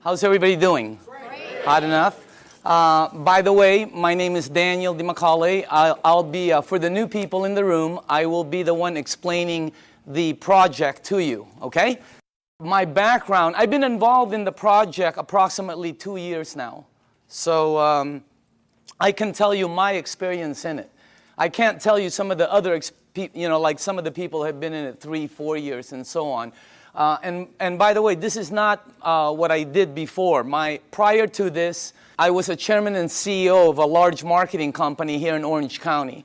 How's everybody doing? Great. Hot enough? By the way, my name is Daniel Dimicale. I'll be, for the new people in the room, I will be the one explaining the project to you, okay? My background, I've been involved in the project approximately 2 years now. So I can tell you my experience in it. I can't tell you some of the other, like some of the people have been in it 3-4 years and so on. And by the way, this is not what I did before. Prior to this, I was a chairman and CEO of a large marketing company here in Orange County.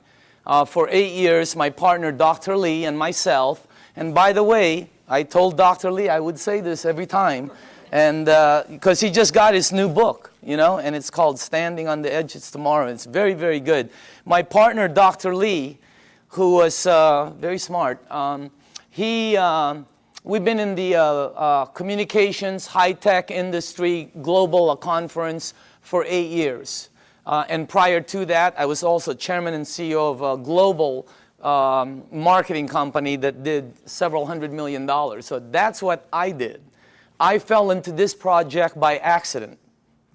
For 8 years, my partner, Dr. Lee, and myself. And by the way, I told Dr. Lee I would say this every time, and because he just got his new book, and it's called Standing on the Edges Tomorrow. It's very, very good. My partner, Dr. Lee, who was very smart, we've been in the communications, high-tech industry, global conference for 8 years. And prior to that, I was also chairman and CEO of a global marketing company that did several $100 million. So that's what I did. I fell into this project by accident,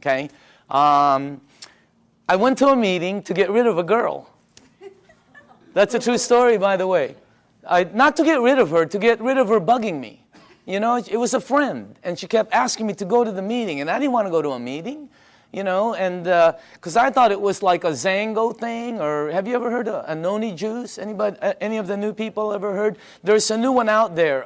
okay? I went to a meeting to get rid of a girl. That's a true story, by the way. Not to get rid of her, to get rid of her bugging me. It was a friend, and she kept asking me to go to the meeting, and I didn't want to go to a meeting, and because I thought it was like a Zango thing, or have you ever heard of a noni juice? Anybody, any of the new people ever heard? There's a new one out there,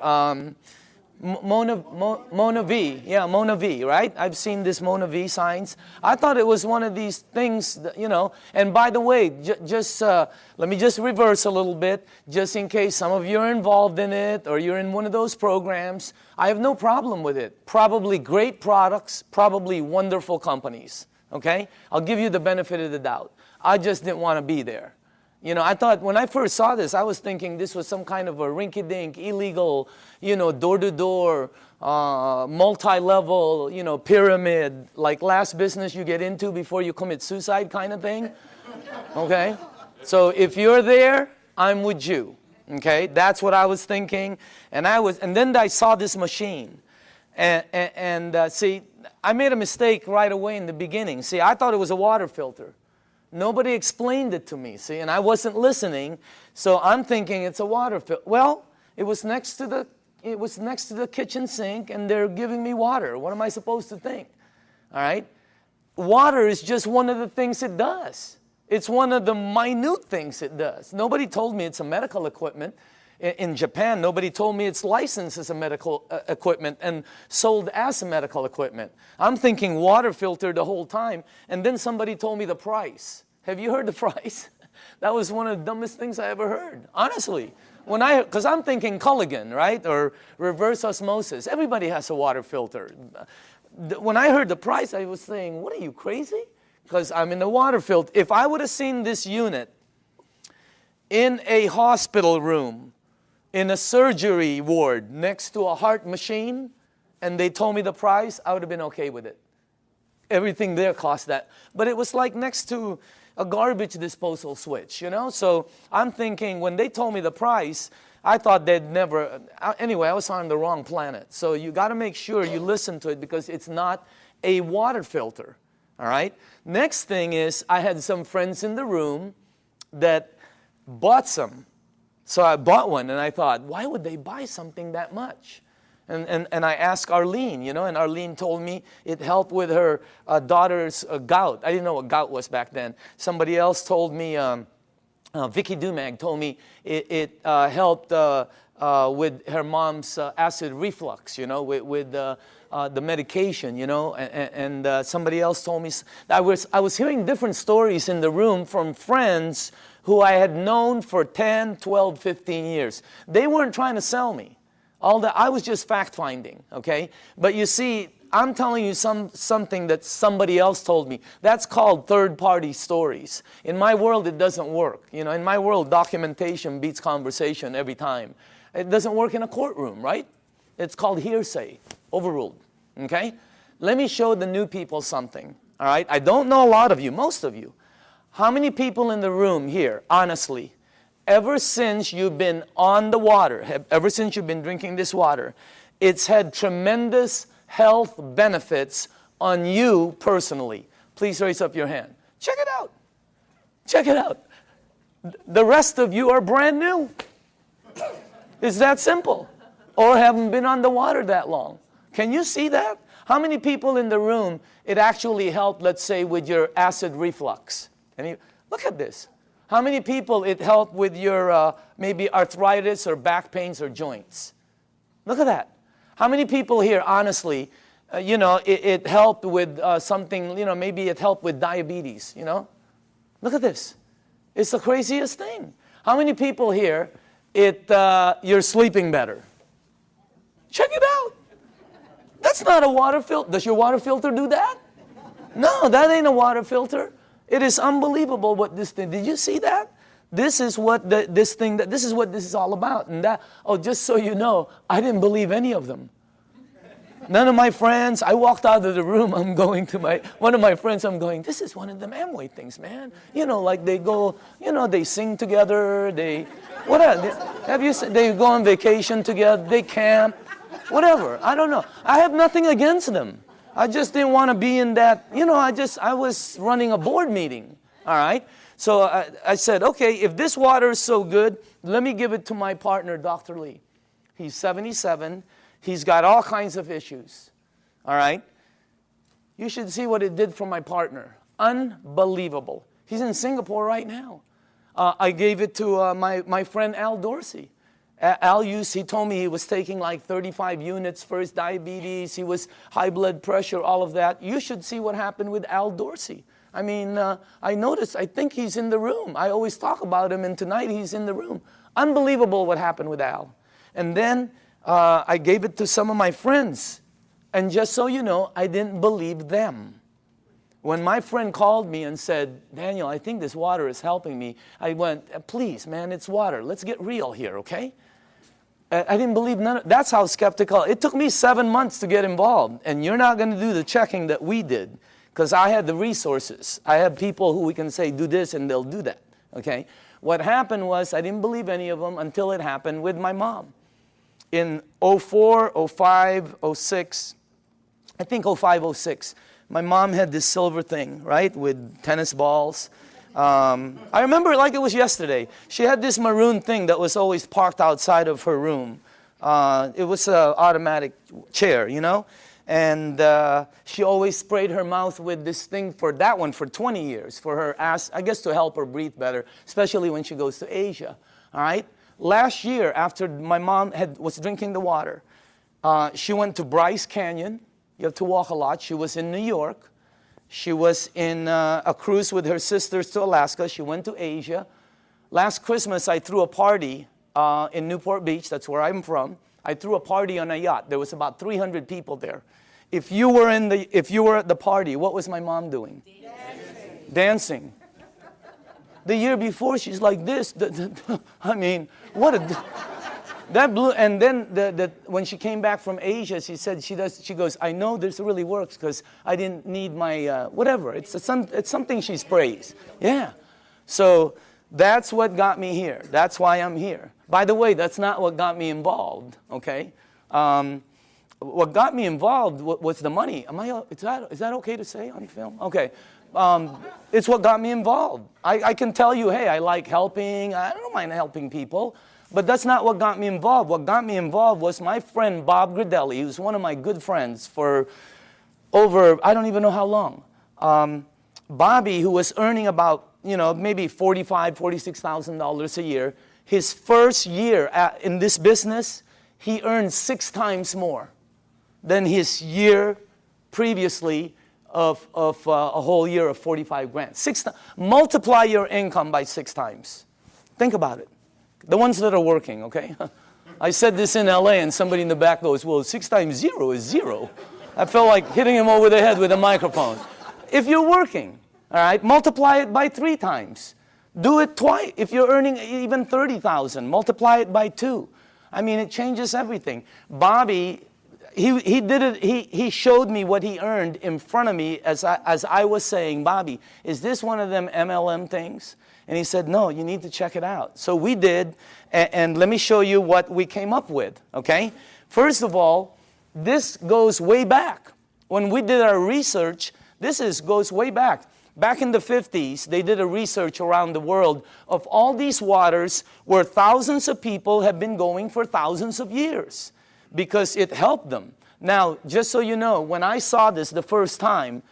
Mona V. Yeah, Mona V, right? I've seen this Mona V signs. I thought it was one of these things, that, and by the way, let me just reverse a little bit, just in case some of you are involved in it, or you're in one of those programs. I have no problem with it. Probably great products, probably wonderful companies, okay? I'll give you the benefit of the doubt. I just didn't want to be there. I thought when I first saw this, I was thinking this was some kind of a rinky-dink, illegal, door-to-door, multi-level, pyramid, like last business you get into before you commit suicide kind of thing. Okay? So if you're there, I'm with you. Okay? That's what I was thinking. And then I saw this machine. See, I made a mistake right away in the beginning. See, I thought it was a water filter. Nobody explained it to me, see, and I wasn't listening, so I'm thinking it's a water filter. Well, it was next to the kitchen sink, and they're giving me water. What am I supposed to think? All right? Water is just one of the things it does. It's one of the minute things it does. Nobody told me it's a medical equipment. In Japan, nobody told me it's licensed as a medical equipment and sold as a medical equipment. I'm thinking water filter the whole time, and then somebody told me the price. Have you heard the price? That was one of the dumbest things I ever heard, honestly. Because I'm thinking Kangen, right, or reverse osmosis. Everybody has a water filter. When I heard the price, I was saying, what are you, crazy? Because I'm in the water filter. If I would have seen this unit in a hospital room, in a surgery ward next to a heart machine, and they told me the price, I would have been okay with it. Everything there cost that. But it was like next to a garbage disposal switch, So I'm thinking, when they told me the price, I thought they'd never, anyway, I was on the wrong planet. So you got to make sure you listen to it, because it's not a water filter, all right? Next thing is, I had some friends in the room that bought some. So I bought one, and I thought, why would they buy something that much? And I asked Arlene, and Arlene told me it helped with her daughter's gout. I didn't know what gout was back then. Somebody else told me, Vicky Dumag told me it helped with her mom's acid reflux, with the medication, and somebody else told me. I was hearing different stories in the room from friends who I had known for 10, 12, 15 years. They weren't trying to sell me. I was just fact-finding, okay? But you see, I'm telling you something that somebody else told me. That's called third-party stories. In my world, it doesn't work. In my world, documentation beats conversation every time. It doesn't work in a courtroom, right? It's called hearsay, overruled, okay? Let me show the new people something, all right? I don't know a lot of you, most of you. How many people in the room here, honestly, ever since you've been on the water, ever since you've been drinking this water, it's had tremendous health benefits on you personally? Please raise up your hand. Check it out. Check it out. The rest of you are brand new. It's that simple. Or haven't been on the water that long. Can you see that? How many people in the room, it actually helped, let's say, with your acid reflux? Look at this. How many people it helped with your maybe arthritis or back pains or joints? Look at that. How many people here, honestly, it helped with something, maybe it helped with diabetes, Look at this. It's the craziest thing. How many people here, you're sleeping better? Check it out. That's not a water filter. Does your water filter do that? No, that ain't a water filter. It is unbelievable what this thing, did you see that? This is what this is what this is all about. And just so you know, I didn't believe any of them. None of my friends, I walked out of the room, I'm going to one of my friends, I'm going, this is one of them Amway things, man. Like they go, they sing together, they go on vacation together, they camp, whatever, I don't know. I have nothing against them. I just didn't want to be in that, I was running a board meeting, all right? So I said, okay, if this water is so good, let me give it to my partner, Dr. Lee. He's 77. He's got all kinds of issues, all right? You should see what it did for my partner. Unbelievable. He's in Singapore right now. I gave it to my friend Al Dorsey. He told me he was taking like 35 units for his diabetes. He was high blood pressure, all of that. You should see what happened with Al Dorsey. I mean, I noticed, I think he's in the room. I always talk about him, and tonight he's in the room. Unbelievable what happened with Al. And then I gave it to some of my friends. And just so you know, I didn't believe them. When my friend called me and said, Daniel, I think this water is helping me, I went, please, man, it's water. Let's get real here, okay? I didn't believe none of, that's how skeptical. It took me 7 months to get involved. And you're not going to do the checking that we did, because I had the resources. I had people who we can say, do this, and they'll do that, okay? What happened was I didn't believe any of them until it happened with my mom. In 04, 05, 06, I think 05, 06, my mom had this silver thing, right, with tennis balls. I remember it like it was yesterday. She had this maroon thing that was always parked outside of her room. It was an automatic chair, And she always sprayed her mouth with this thing for 20 years, for her ass, I guess to help her breathe better, especially when she goes to Asia, all right? Last year, after my mom was drinking the water, she went to Bryce Canyon. You have to walk a lot. She was in New York. She was in a cruise with her sisters to Alaska. She went to Asia. Last Christmas, I threw a party in Newport Beach. That's where I'm from. I threw a party on a yacht. There was about 300 people there. If you were at the party, what was my mom doing? Dancing. The year before, she's like this. I mean, what a... That blew, and then when she came back from Asia, she said she goes, I know this really works because I didn't need my, whatever. It's something she sprays. Yeah. So that's what got me here. That's why I'm here. By the way, that's not what got me involved, okay? What got me involved was the money. Is that okay to say on film? Okay. It's what got me involved. I can tell you, hey, I like helping. I don't mind helping people. But that's not what got me involved. What got me involved was my friend Bob Gridelli, who's one of my good friends for over, I don't even know how long. Bobby, who was earning about, maybe $45,000, $46,000 a year, his first year in this business, he earned 6 times more than his year previously of a whole year of 45 grand. Multiply your income by 6 times. Think about it. The ones that are working, okay? I said this in LA and somebody in the back goes, well, 6 times 0 is 0. I felt like hitting him over the head with a microphone. If you're working, all right, multiply it by 3 times. Do it twice. If you're earning even 30,000, multiply it by 2. I mean, it changes everything. Bobby, he did it, he showed me what he earned in front of me as I was saying, Bobby, is this one of them MLM things? And he said, no, you need to check it out. So we did, and let me show you what we came up with, okay? First of all, this goes way back. When we did our research, goes way back. Back in the 50s, they did a research around the world of all these waters where thousands of people have been going for thousands of years because it helped them. Now, just so you know, when I saw this the first time,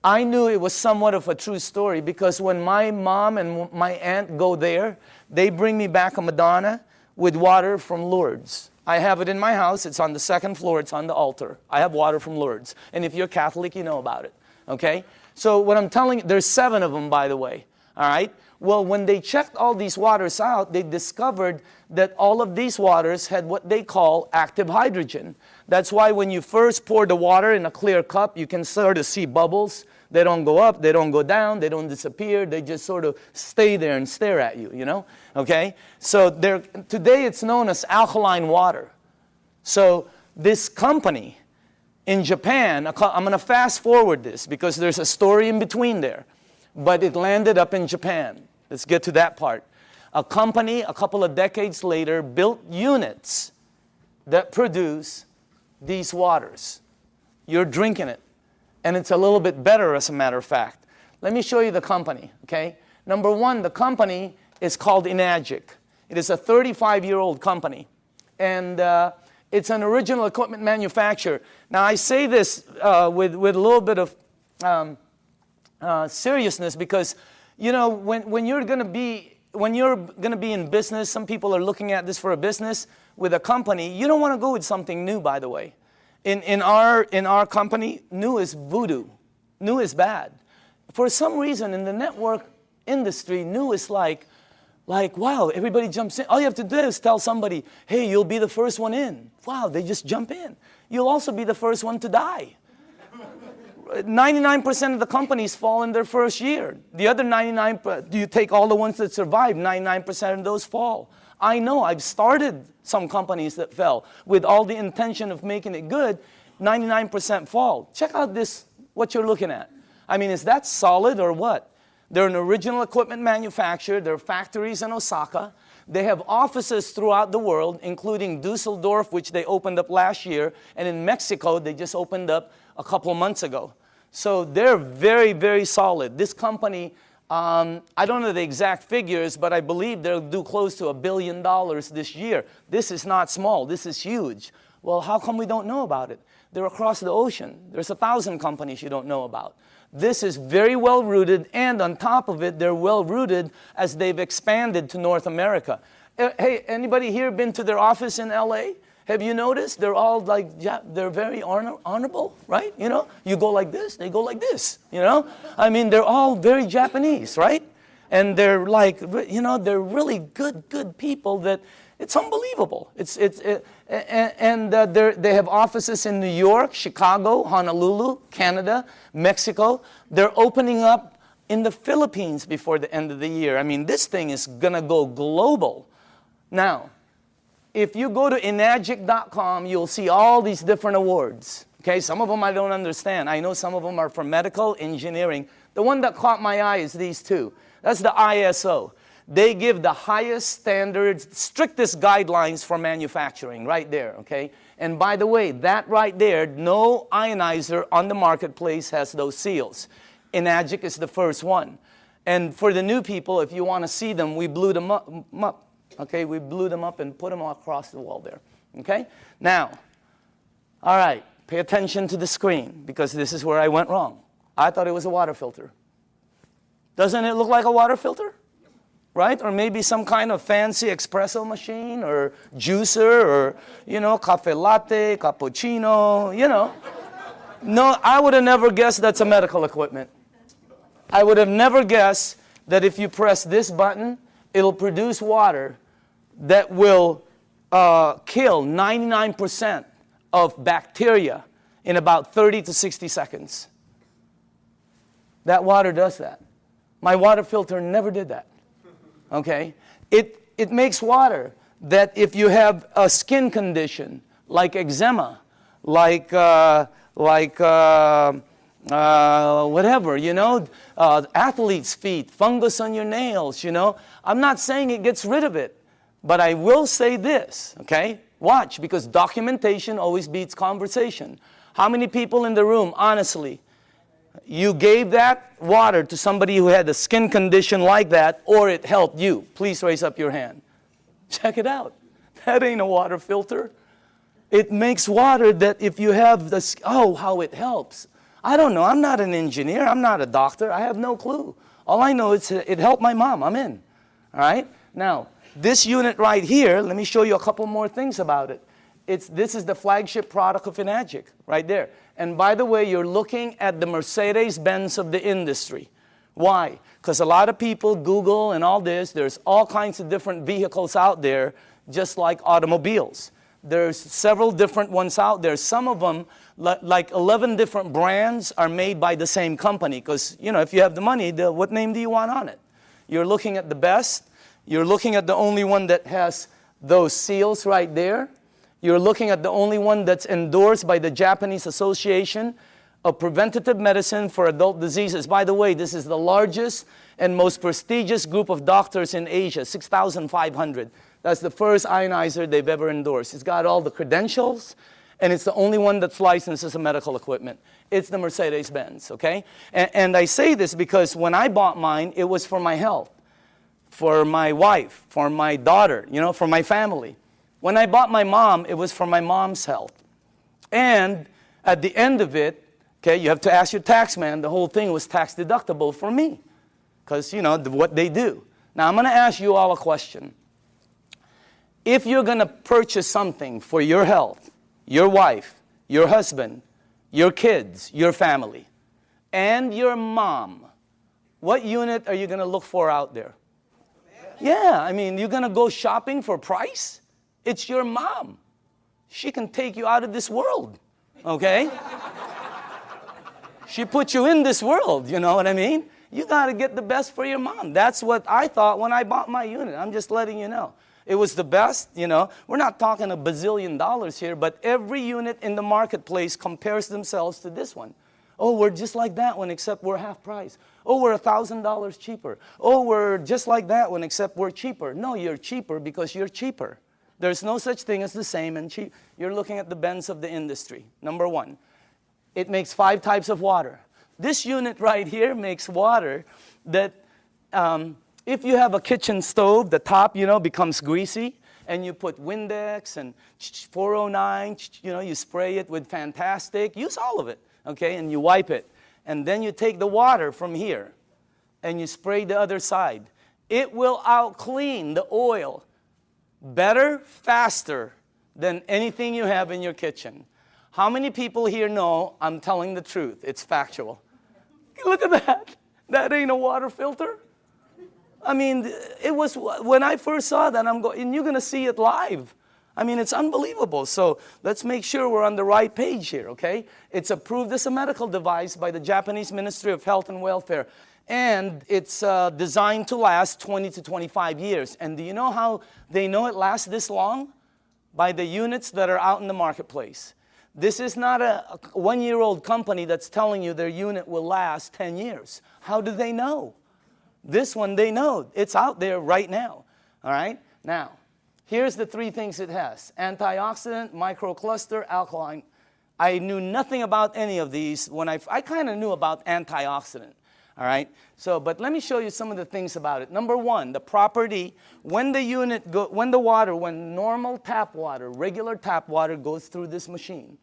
I knew it was somewhat of a true story because when my mom and my aunt go there, they bring me back a Madonna with water from Lourdes. I have it in my house. It's on the second floor. It's on the altar. I have water from Lourdes. And if you're Catholic, you know about it. Okay? So what I'm telling you, there's 7 of them, by the way. All right? Well, when they checked all these waters out, they discovered that all of these waters had what they call active hydrogen. That's why when you first pour the water in a clear cup, you can sort of see bubbles. They don't go up, they don't go down, they don't disappear. They just sort of stay there and stare at you, you know? Okay? So today it's known as alkaline water. So this company in Japan, I'm going to fast forward this because there's a story in between there. But it landed up in Japan. Let's get to that part. A company, a couple of decades later, built units that produce these waters. You're drinking it. And it's a little bit better, as a matter of fact. Let me show you the company, okay? Number 1, the company is called Enagic. It is a 35-year-old company. And it's an original equipment manufacturer. Now, I say this with a little bit of seriousness because, you know, when you're going to be in business, some people are looking at this for a business with a company. You don't want to go with something new, by the way. In our company, new is voodoo. New is bad. For some reason, in the network industry, new is like, wow, everybody jumps in. All you have to do is tell somebody, hey, you'll be the first one in. Wow, they just jump in. You'll also be the first one to die. 99% of the companies fall in their first year. The other 99%, you take all the ones that survive, 99% of those fall. I know, I've started some companies that fell with all the intention of making it good. 99% fall. Check out this, what you're looking at. I mean, is that solid or what? They're an original equipment manufacturer. There are factories in Osaka. They have offices throughout the world, including Dusseldorf, which they opened up last year. And in Mexico, they just opened up a couple of months ago. So they're very, very solid. This company, I don't know the exact figures, but I believe they'll do close to $1 billion this year. This is not small. This is huge. Well, how come we don't know about it? They're across the ocean. There's 1,000 companies you don't know about. This is very well rooted, and on top of it, they're well rooted as they've expanded to North America. Hey, anybody here been to their office in LA? Have you noticed? They're all like, yeah, they're very honorable, right? You know, you go like this, they go like this, you know? I mean, they're all very Japanese, right? And they're like, you know, they're really good people that it's unbelievable. They have offices in New York, Chicago, Honolulu, Canada, Mexico. They're opening up in the Philippines before the end of the year. I mean, this thing is going to go global. Now, if you go to enagic.com, you'll see all these different awards. Okay, some of them I don't understand. I know some of them are for medical, engineering. The one that caught my eye is these 2. That's the ISO. They give the highest standards, strictest guidelines for manufacturing right there, okay? And by the way, that right there, no ionizer on the marketplace has those seals. Enagic is the first one. And for the new people, if you want to see them, we blew them up. Okay, we blew them up and put them across the wall there. Okay? Now, all right, pay attention to the screen because this is where I went wrong. I thought it was a water filter. Doesn't it look like a water filter? Right? Or maybe some kind of fancy espresso machine or juicer or, you know, cafe latte, cappuccino, you know. No, I would have never guessed that's a medical equipment. I would have never guessed that if you press this button, it'll produce water that will kill 99% of bacteria in about 30 to 60 seconds. That water does that. My water filter never did that. Okay? It makes water that if you have a skin condition like eczema, like whatever, you know, athlete's feet, fungus on your nails, you know. I'm not saying it gets rid of it, but I will say this, okay? Watch, because documentation always beats conversation. How many people in the room, honestly, you gave that water to somebody who had a skin condition like that, or it helped you? Please raise up your hand. Check it out. That ain't a water filter. It makes water that if you have this, oh, how it helps. I don't know. I'm not an engineer. I'm not a doctor. I have no clue. All I know is it helped my mom. I'm in. All right? Now, this unit right here, let me show you a couple more things about it. This is the flagship product of Enagic, right there. And by the way, you're looking at the Mercedes-Benz of the industry. Why? Because a lot of people Google and all this. There's all kinds of different vehicles out there, just like automobiles. There's several different ones out there. Some of them, like 11 different brands, are made by the same company. Because, you know, if you have the money, what name do you want on it? You're looking at the best. You're looking at the only one that has those seals right there. You're looking at the only one that's endorsed by the Japanese Association of Preventative Medicine for Adult Diseases. By the way, this is the largest and most prestigious group of doctors in Asia, 6,500. That's the first ionizer they've ever endorsed. It's got all the credentials, and it's the only one that's licensed as a medical equipment. It's the Mercedes-Benz, okay? And I say this because when I bought mine, it was for my health, for my wife, for my daughter, you know, for my family. When I bought my mom, it was for my mom's health. And at the end of it, okay, you have to ask your tax man, the whole thing was tax deductible for me. Because, you know, what they do. Now, I'm going to ask you all a question. If you're going to purchase something for your health, your wife, your husband, your kids, your family, and your mom, what unit are you going to look for out there? Yeah, I mean, you're going to go shopping for price? It's your mom. She can take you out of this world, okay? She put you in this world, you know what I mean? You got to get the best for your mom. That's what I thought when I bought my unit. I'm just letting you know. It was the best, you know. We're not talking $1 bazillion here, but every unit in the marketplace compares themselves to this one. Oh, we're just like that one, except we're half price. Oh, we're $1,000 cheaper. Oh, we're just like that one, except we're cheaper. No, you're cheaper because you're cheaper. There's no such thing as the same and cheap. You're looking at the Benz of the industry. Number one, it makes 5 types of water. This unit right here makes water that if you have a kitchen stove, the top, you know, becomes greasy, and you put Windex and 409, you know, you spray it with Fantastic. Use all of it, okay, and you wipe it. And then you take the water from here, and you spray the other side. It will out-clean the oil better, faster than anything you have in your kitchen. How many people here know I'm telling the truth? It's factual. Look at that. That ain't a water filter. I mean, it was, when I first saw that, I'm going, and you're going to see it live. I mean, it's unbelievable. So let's make sure we're on the right page here, okay? It's approved as a medical device by the Japanese Ministry of Health and Welfare. And it's designed to last 20 to 25 years. And do you know how they know it lasts this long? By the units that are out in the marketplace. This is not a one-year-old company that's telling you their unit will last 10 years. How do they know? This one, they know. It's out there right now. All right? Now, here's the 3 things it has. Antioxidant, microcluster, alkaline. I knew nothing about any of these. When I kind of knew about antioxidant. All right? So, but let me show you some of the things about it. Number 1, the property, when normal tap water, regular tap water goes through this machine,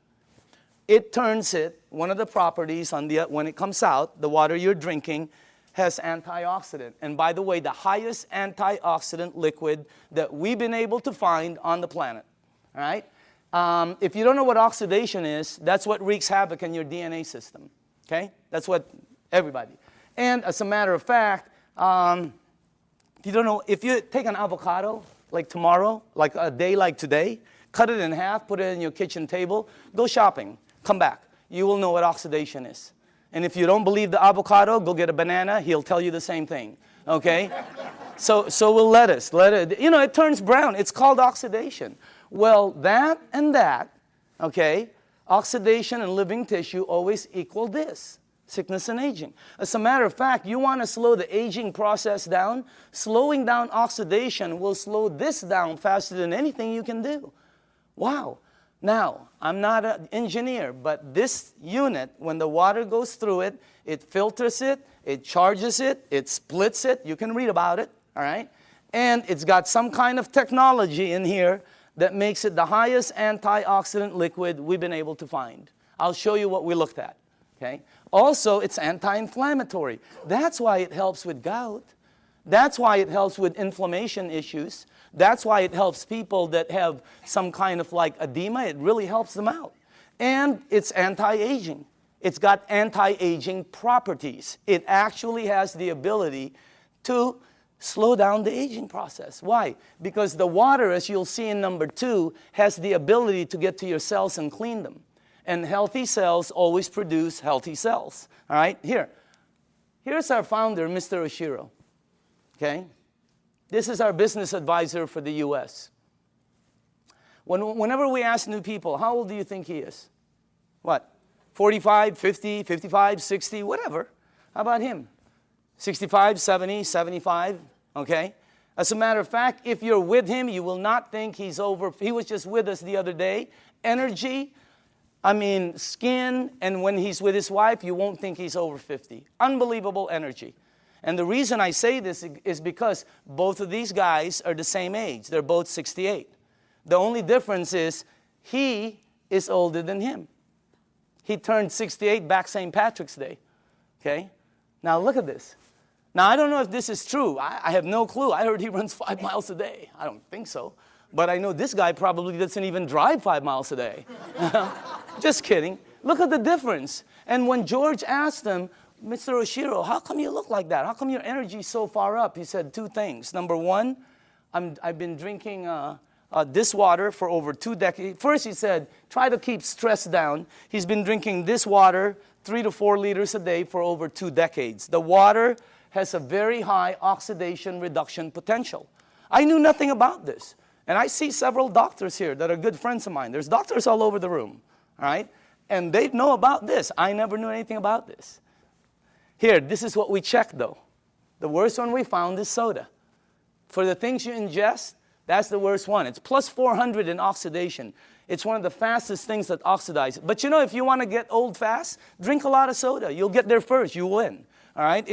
it turns it, one of the properties when it comes out, the water you're drinking, has antioxidant. And by the way, the highest antioxidant liquid that we've been able to find on the planet. All right? If you don't know what oxidation is, that's what wreaks havoc in your DNA system. Okay? That's what everybody. And as a matter of fact, you don't know, if you take an avocado, like tomorrow, like a day like today, cut it in half, put it in your kitchen table, go shopping, come back. You will know what oxidation is. And if you don't believe the avocado, go get a banana. He'll tell you the same thing, okay? So we'll let it, you know, it turns brown. It's called oxidation. Well, that and that, okay, oxidation and living tissue always equal this, sickness and aging. As a matter of fact, you want to slow the aging process down, slowing down oxidation will slow this down faster than anything you can do. Wow. Now, I'm not an engineer, but this unit, when the water goes through it, it filters it, it charges it, it splits it. You can read about it, all right? And it's got some kind of technology in here that makes it the highest antioxidant liquid we've been able to find. I'll show you what we looked at, okay? Also, it's anti-inflammatory. That's why it helps with gout. That's why it helps with inflammation issues. That's why it helps people that have some kind of like edema. It really helps them out. And it's anti-aging. It's got anti-aging properties. It actually has the ability to slow down the aging process. Why? Because the water, as you'll see in number 2, has the ability to get to your cells and clean them. And healthy cells always produce healthy cells. All right? Here's our founder, Mr. Oshiro. Okay? This is our business advisor for the U.S. Whenever we ask new people, how old do you think he is? What? 45, 50, 55, 60, whatever. How about him? 65, 70, 75, okay? As a matter of fact, if you're with him, you will not think he's over. He was just with us the other day. Energy, I mean, skin, and when he's with his wife, you won't think he's over 50. Unbelievable energy. And the reason I say this is because both of these guys are the same age. They're both 68. The only difference is he is older than him. He turned 68 back St. Patrick's Day, okay? Now look at this. Now I don't know if this is true. I have no clue. I heard he runs 5 miles a day. I don't think so. But I know this guy probably doesn't even drive 5 miles a day. Just kidding. Look at the difference. And when George asked him, Mr. Oshiro, how come you look like that? How come your energy is so far up? He said 2 things. Number 1, I've been drinking this water for over 2 decades. First, he said, try to keep stress down. He's been drinking this water 3 to 4 liters a day for over 2 decades. The water has a very high oxidation reduction potential. I knew nothing about this. And I see several doctors here that are good friends of mine. There's doctors all over the room, all right? And they know about this. I never knew anything about this. Here, this is what we checked, though. The worst one we found is soda. For the things you ingest, that's the worst one. It's plus 400 in oxidation. It's one of the fastest things that oxidize. But you know, if you want to get old fast, drink a lot of soda. You'll get there first. You win. All right?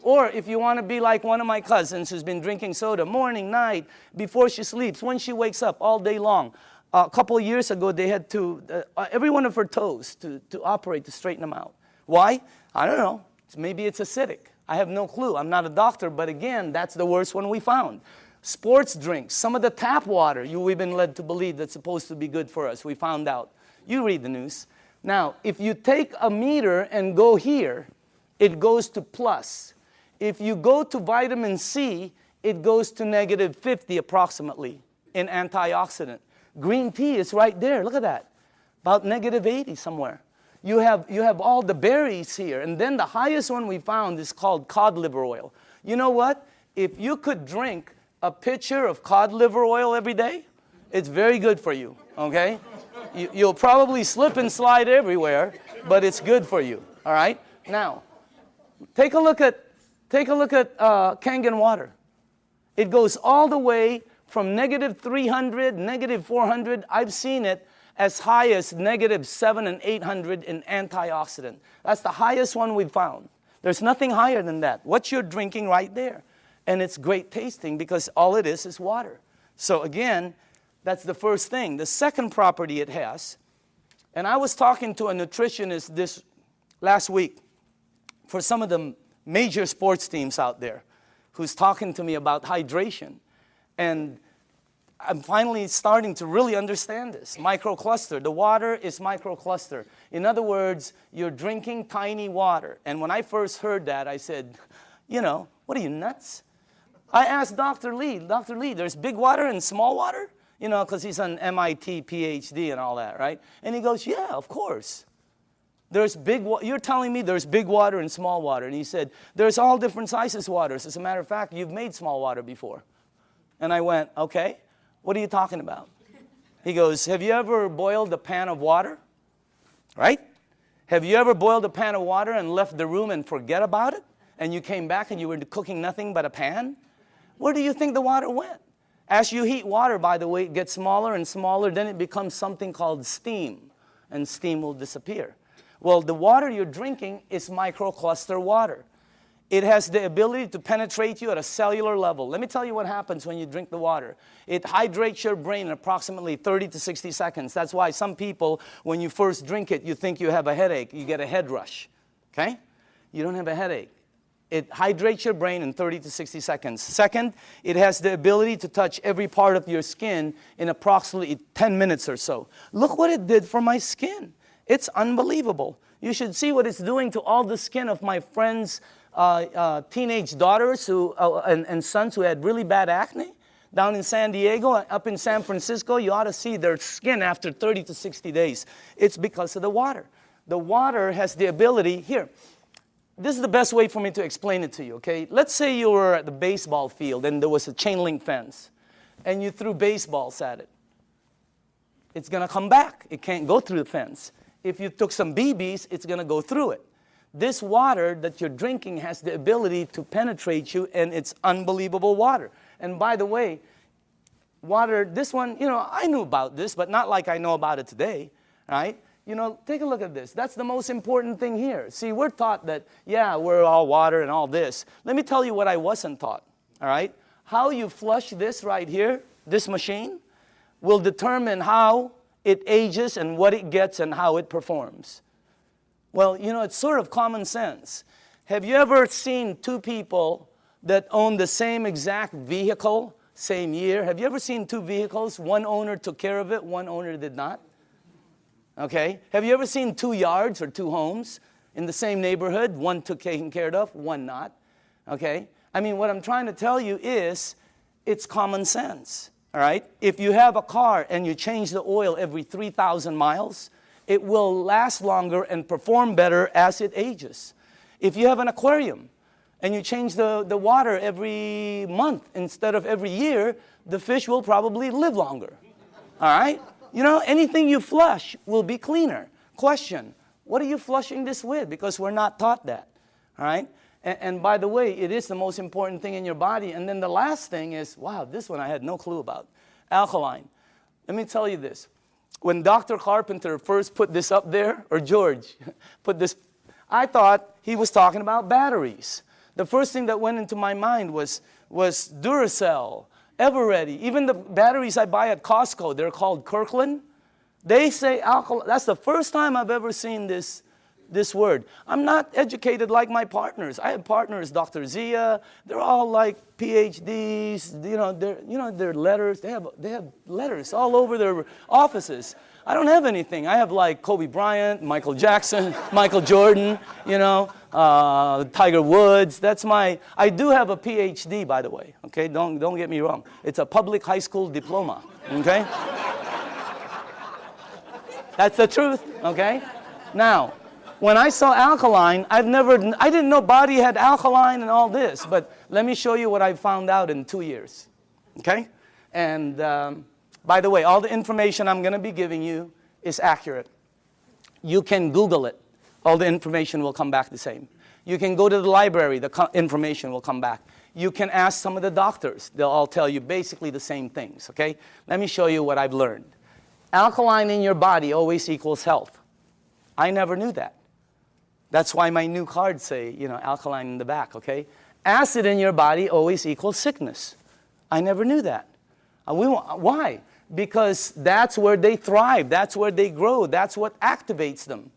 Or if you want to be like one of my cousins who's been drinking soda morning, night, before she sleeps, when she wakes up, all day long. A couple of years ago, they had to, every one of her toes to operate to straighten them out. Why? I don't know. Maybe it's acidic. I have no clue. I'm not a doctor, but again, that's the worst one we found. Sports drinks, some of the tap water we've been led to believe that's supposed to be good for us. We found out. You read the news. Now, if you take a meter and go here, it goes to plus. If you go to vitamin C, it goes to negative 50 approximately in antioxidant. Green tea is right there. Look at that. About negative 80 somewhere. You have all the berries here. And then the highest one we found is called cod liver oil. You know what? If you could drink a pitcher of cod liver oil every day, it's very good for you, okay? You'll probably slip and slide everywhere, but it's good for you, all right? Now, take a look at Kangen water. It goes all the way from negative 300, negative 400. I've seen it as high as negative 700 and 800 in antioxidant. That's the highest one we've found. There's nothing higher than that. What you're drinking right there. And it's great tasting because all it is water. So again, that's the first thing. The second property it has, and I was talking to a nutritionist this last week for some of the major sports teams out there who's talking to me about hydration. And I'm finally starting to really understand this. Microcluster. The water is microcluster. In other words, you're drinking tiny water. And when I first heard that, I said, you know, what are you, nuts? I asked Dr. Lee, there's big water and small water? You know, because he's an MIT PhD and all that, right? And he goes, yeah, of course. You're telling me there's big water and small water. And he said, there's all different sizes waters. As a matter of fact, you've made small water before. And I went, okay, what are you talking about? He goes, have you ever boiled a pan of water? Right? Have you ever boiled a pan of water and left the room and forget about it? And you came back and you were cooking nothing but a pan? Where do you think the water went? As you heat water, by the way, it gets smaller and smaller, then it becomes something called steam, and steam will disappear. Well, the water you're drinking is microcluster water. It has the ability to penetrate you at a cellular level. Let me tell you what happens when you drink the water. It hydrates your brain in approximately 30 to 60 seconds. That's why some people, when you first drink it, you think you have a headache. You get a head rush, okay? You don't have a headache. It hydrates your brain in 30 to 60 seconds. Second, it has the ability to touch every part of your skin in approximately 10 minutes or so. Look what it did for my skin. It's unbelievable. You should see what it's doing to all the skin of my friends' teenage daughters and sons who had really bad acne. Down in San Diego, up in San Francisco, you ought to see their skin after 30 to 60 days. It's because of the water. The water has the ability, here, this is the best way for me to explain it to you, okay? Let's say you were at the baseball field and there was a chain link fence and you threw baseballs at it. It's going to come back. It can't go through the fence. If you took some BBs, it's going to go through it. This water that you're drinking has the ability to penetrate you, and it's unbelievable water. And by the way, water, this one, you know, I knew about this, but not like I know about it today, right? You know, take a look at this. That's the most important thing here. See, we're taught that, yeah, we're all water and all this. Let me tell you what I wasn't taught, all right? How you flush this right here, this machine, will determine how it ages and what it gets and how it performs. Well, you know, it's sort of common sense. Have you ever seen two people that own the same exact vehicle, same year? Have you ever seen two vehicles? One owner took care of it, one owner did not. Okay? Have you ever seen two yards or two homes in the same neighborhood? One took taken care of, one not. Okay? I mean, what I'm trying to tell you is it's common sense. All right? If you have a car and you change the oil every 3,000 miles, it will last longer and perform better as it ages. If you have an aquarium and you change the water every month instead of every year, the fish will probably live longer. All right? You know, anything you flush will be cleaner. Question, what are you flushing this with? Because we're not taught that. All right? And by the way, it is the most important thing in your body. And then the last thing is, wow, this one I had no clue about. Alkaline. Let me tell you this. When Dr. Carpenter first put this up there, or George put this, I thought he was talking about batteries. The first thing that went into my mind was Duracell, Eveready. Even the batteries I buy at Costco, they're called Kirkland. They say alkaline. That's the first time I've ever seen this word. I'm not educated like my partners. I have partners, Dr. Zia. They're all like PhDs. You know, their letters. They have letters all over their offices. I don't have anything. I have like Kobe Bryant, Michael Jackson, Michael Jordan. You know, Tiger Woods. That's my. I do have a PhD, by the way. Okay, don't get me wrong. It's a public high school diploma. Okay. That's the truth. Okay. Now, when I saw alkaline, I didn't know body had alkaline and all this, but let me show you what I found out in 2 years, okay? And by the way, all the information I'm going to be giving you is accurate. You can Google it. All the information will come back the same. You can go to the library. The information will come back. You can ask some of the doctors. They'll all tell you basically the same things, okay? Let me show you what I've learned. Alkaline in your body always equals health. I never knew that. That's why my new cards say, you know, alkaline in the back, okay? Acid in your body always equals sickness. I never knew that. Why? Because that's where they thrive. That's where they grow. That's what activates them,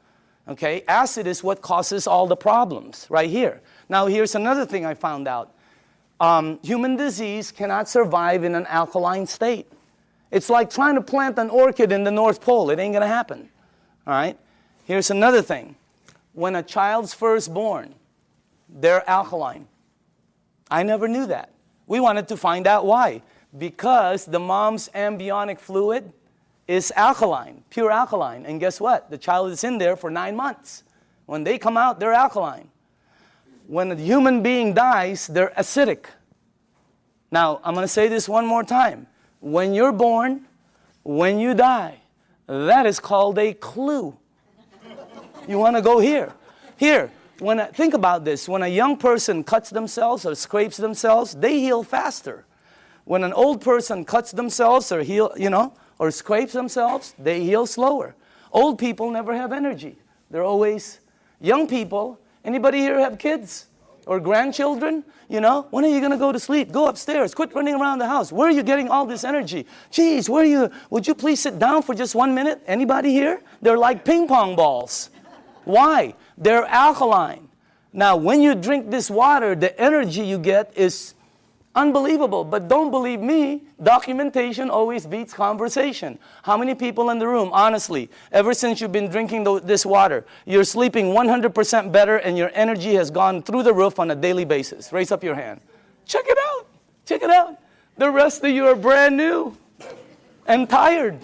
okay? Acid is what causes all the problems right here. Now, here's another thing I found out. Human disease cannot survive in an alkaline state. It's like trying to plant an orchid in the North Pole. It ain't going to happen, all right? Here's another thing. When a child's first born, they're alkaline. I never knew that. We wanted to find out why. Because the mom's amniotic fluid is alkaline, pure alkaline. And guess what? The child is in there for 9 months. When they come out, they're alkaline. When a human being dies, they're acidic. Now, I'm going to say this one more time. When you're born, when you die, that is called a clue. You want to go here. Here, think about this. When a young person cuts themselves or scrapes themselves, they heal faster. When an old person cuts themselves or or scrapes themselves, they heal slower. Old people never have energy. They're always young people. Anybody here have kids or grandchildren? When are you going to go to sleep? Go upstairs. Quit running around the house. Where are you getting all this energy? Geez, would you please sit down for just 1 minute? Anybody here? They're like ping pong balls. Why? They're alkaline. Now, when you drink this water, the energy you get is unbelievable. But don't believe me, documentation always beats conversation. How many people in the room, honestly, ever since you've been drinking this water, you're sleeping 100% better and your energy has gone through the roof on a daily basis? Raise up your hand. Check it out. Check it out. The rest of you are brand new and tired.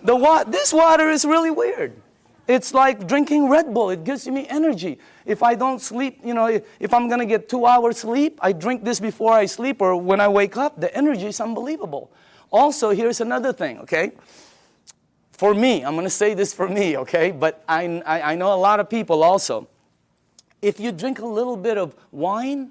This water is really weird. It's like drinking Red Bull. It gives me energy. If I don't sleep, if I'm going to get 2 hours sleep, I drink this before I sleep or when I wake up. The energy is unbelievable. Also, here's another thing, okay? For me, I'm going to say this for me, okay? But I know a lot of people also. If you drink a little bit of wine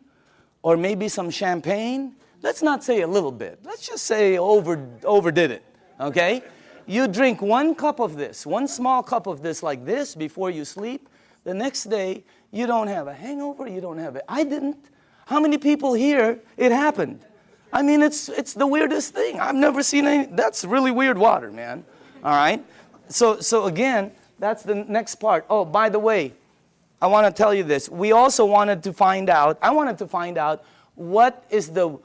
or maybe some champagne, let's not say a little bit. Let's just say overdid it, okay? You drink 1 cup of this, 1 small cup of this like this before you sleep. The next day, you don't have a hangover, you don't have it. I didn't. How many people here, it happened? I mean, it's the weirdest thing. I've never seen any. That's really weird water, man. All right? So again, that's the next part. Oh, by the way, I want to tell you this. I wanted to find out what is the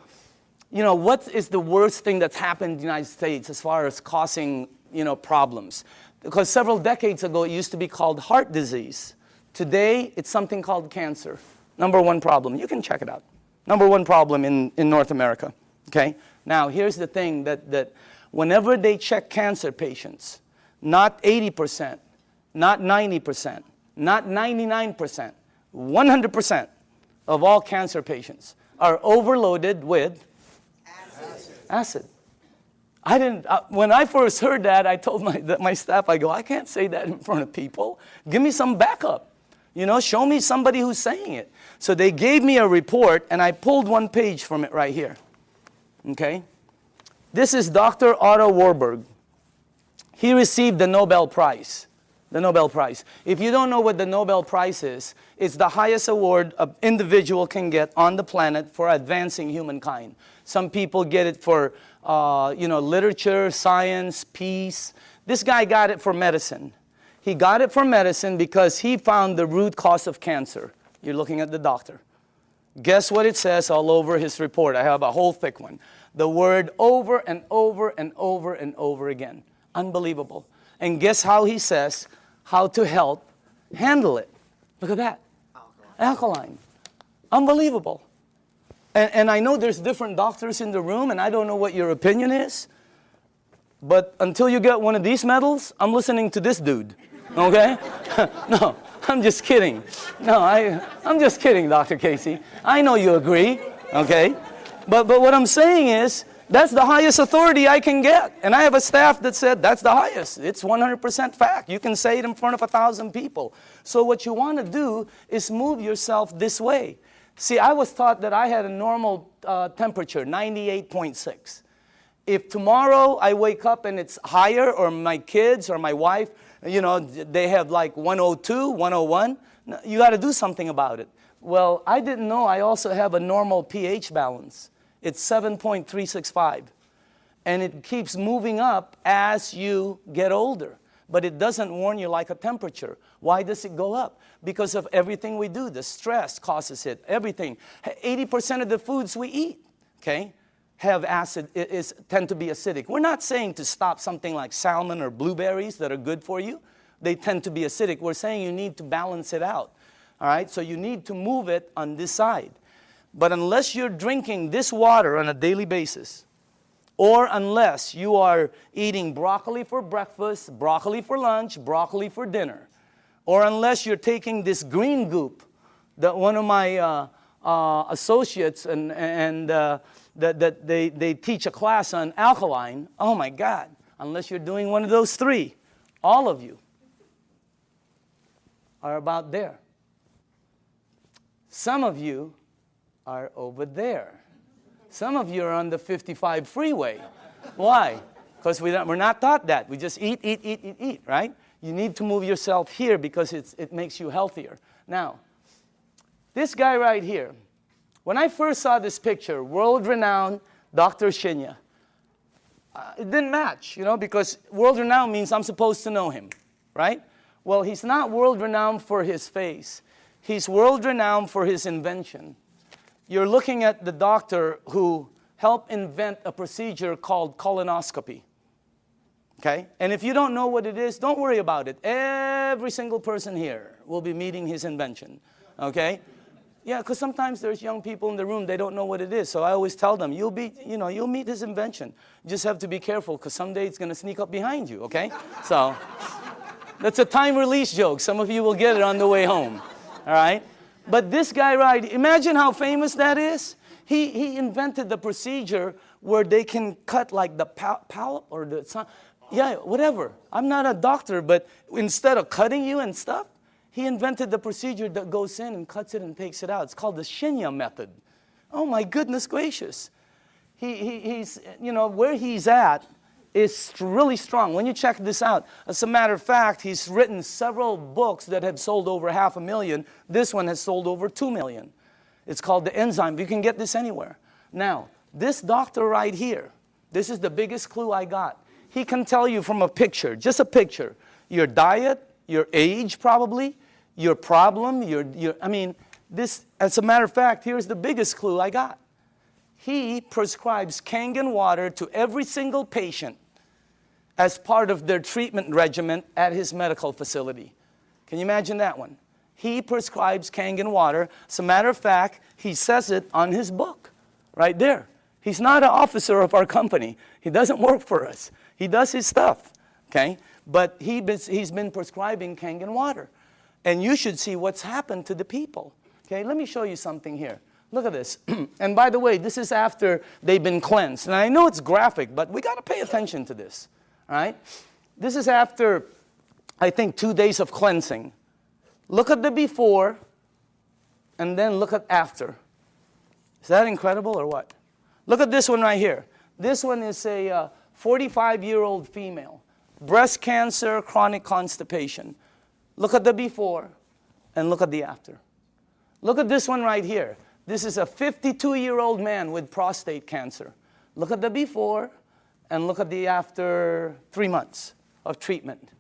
worst thing that's happened in the United States as far as causing, problems? Because several decades ago, it used to be called heart disease. Today, it's something called cancer. Number 1 problem. You can check it out. Number 1 problem in North America. Okay? Now, here's the thing that whenever they check cancer patients, not 80%, not 90%, not 99%, 100% of all cancer patients are overloaded with acid. When I first heard that, I told my staff, I can't say that in front of people. Give me some backup. Show me somebody who's saying it. So they gave me a report, and I pulled 1 page from it right here. Okay? This is Dr. Otto Warburg. He received the Nobel Prize. The Nobel Prize. If you don't know what the Nobel Prize is, it's the highest award an individual can get on the planet for advancing humankind. Some people get it for, literature, science, peace. This guy got it for medicine. He got it for medicine because he found the root cause of cancer. You're looking at the doctor. Guess what it says all over his report? I have a whole thick one. The word over and over and over and over again. Unbelievable. And guess how he says how to handle it. Look at that. Alkaline. Unbelievable. And I know there's different doctors in the room, and I don't know what your opinion is. But until you get one of these medals, I'm listening to this dude. Okay? No, I'm just kidding. No, I'm just kidding, Dr. Casey. I know you agree. Okay? But what I'm saying is, that's the highest authority I can get. And I have a staff that said that's the highest. It's 100% fact. You can say it in front of 1,000 people. So what you want to do is move yourself this way. See, I was taught that I had a normal temperature, 98.6. If tomorrow I wake up and it's higher, or my kids or my wife, they have like 102, 101, you got to do something about it. Well, I didn't know I also have a normal pH balance. It's 7.365. And it keeps moving up as you get older. But it doesn't warn you like a temperature. Why does it go up? Because of everything we do. The stress causes it. Everything. 80% of the foods we eat, okay, have acid, tend to be acidic. We're not saying to stop something like salmon or blueberries that are good for you. They tend to be acidic. We're saying you need to balance it out. All right? So you need to move it on this side. But unless you're drinking this water on a daily basis, or unless you are eating broccoli for breakfast, broccoli for lunch, broccoli for dinner, or unless you're taking this green goop that one of my associates that they teach a class on alkaline, oh my God, unless you're doing one of those 3, all of you are about there. Some of you are over there. Some of you are on the 55 freeway. Why? Because we're not taught that. We just eat, right? You need to move yourself here because it makes you healthier. Now, this guy right here, when I first saw this picture, world-renowned Dr. Shinya, it didn't match, because world-renowned means I'm supposed to know him, right? Well, he's not world-renowned for his face. He's world-renowned for his invention. You're looking at the doctor who helped invent a procedure called colonoscopy. Okay? And if you don't know what it is, don't worry about it. Every single person here will be meeting his invention. Okay? Yeah, because sometimes there's young people in the room, they don't know what it is. So I always tell them, you'll meet his invention. You just have to be careful because someday it's going to sneak up behind you, okay? So that's a time release joke. Some of you will get it on the way home. All right? But this guy, right, imagine how famous that is. He invented the procedure where they can cut like the polyp or the, yeah, whatever. I'm not a doctor, but instead of cutting you and stuff, he invented the procedure that goes in and cuts it and takes it out. It's called the Shinya method. Oh my goodness gracious. He's, where he's at is really strong. When you check this out, as a matter of fact, he's written several books that have sold over 500,000. This one has sold over 2 million. It's called the enzyme. You can get this anywhere. Now, this doctor right here, this is the biggest clue I got. He can tell you from a picture, just a picture, your diet, your age probably, your problem, this, as a matter of fact, here's the biggest clue I got. He prescribes Kangen water to every single patient as part of their treatment regimen at his medical facility. Can you imagine that one? He prescribes Kangen water. As a matter of fact, he says it on his book, right there. He's not an officer of our company. He doesn't work for us. He does his stuff, okay? But he's been prescribing Kangen water. And you should see what's happened to the people. Okay, let me show you something here. Look at this. And by the way, this is after they've been cleansed. And I know it's graphic, but we got to pay attention to this. All right? This is after, I think, 2 days of cleansing. Look at the before, and then look at after. Is that incredible or what? Look at this one right here. This one is a 45-year-old female. Breast cancer, chronic constipation. Look at the before, and look at the after. Look at this one right here. This is a 52-year-old man with prostate cancer. Look at the before, and look at the after 3 months of treatment.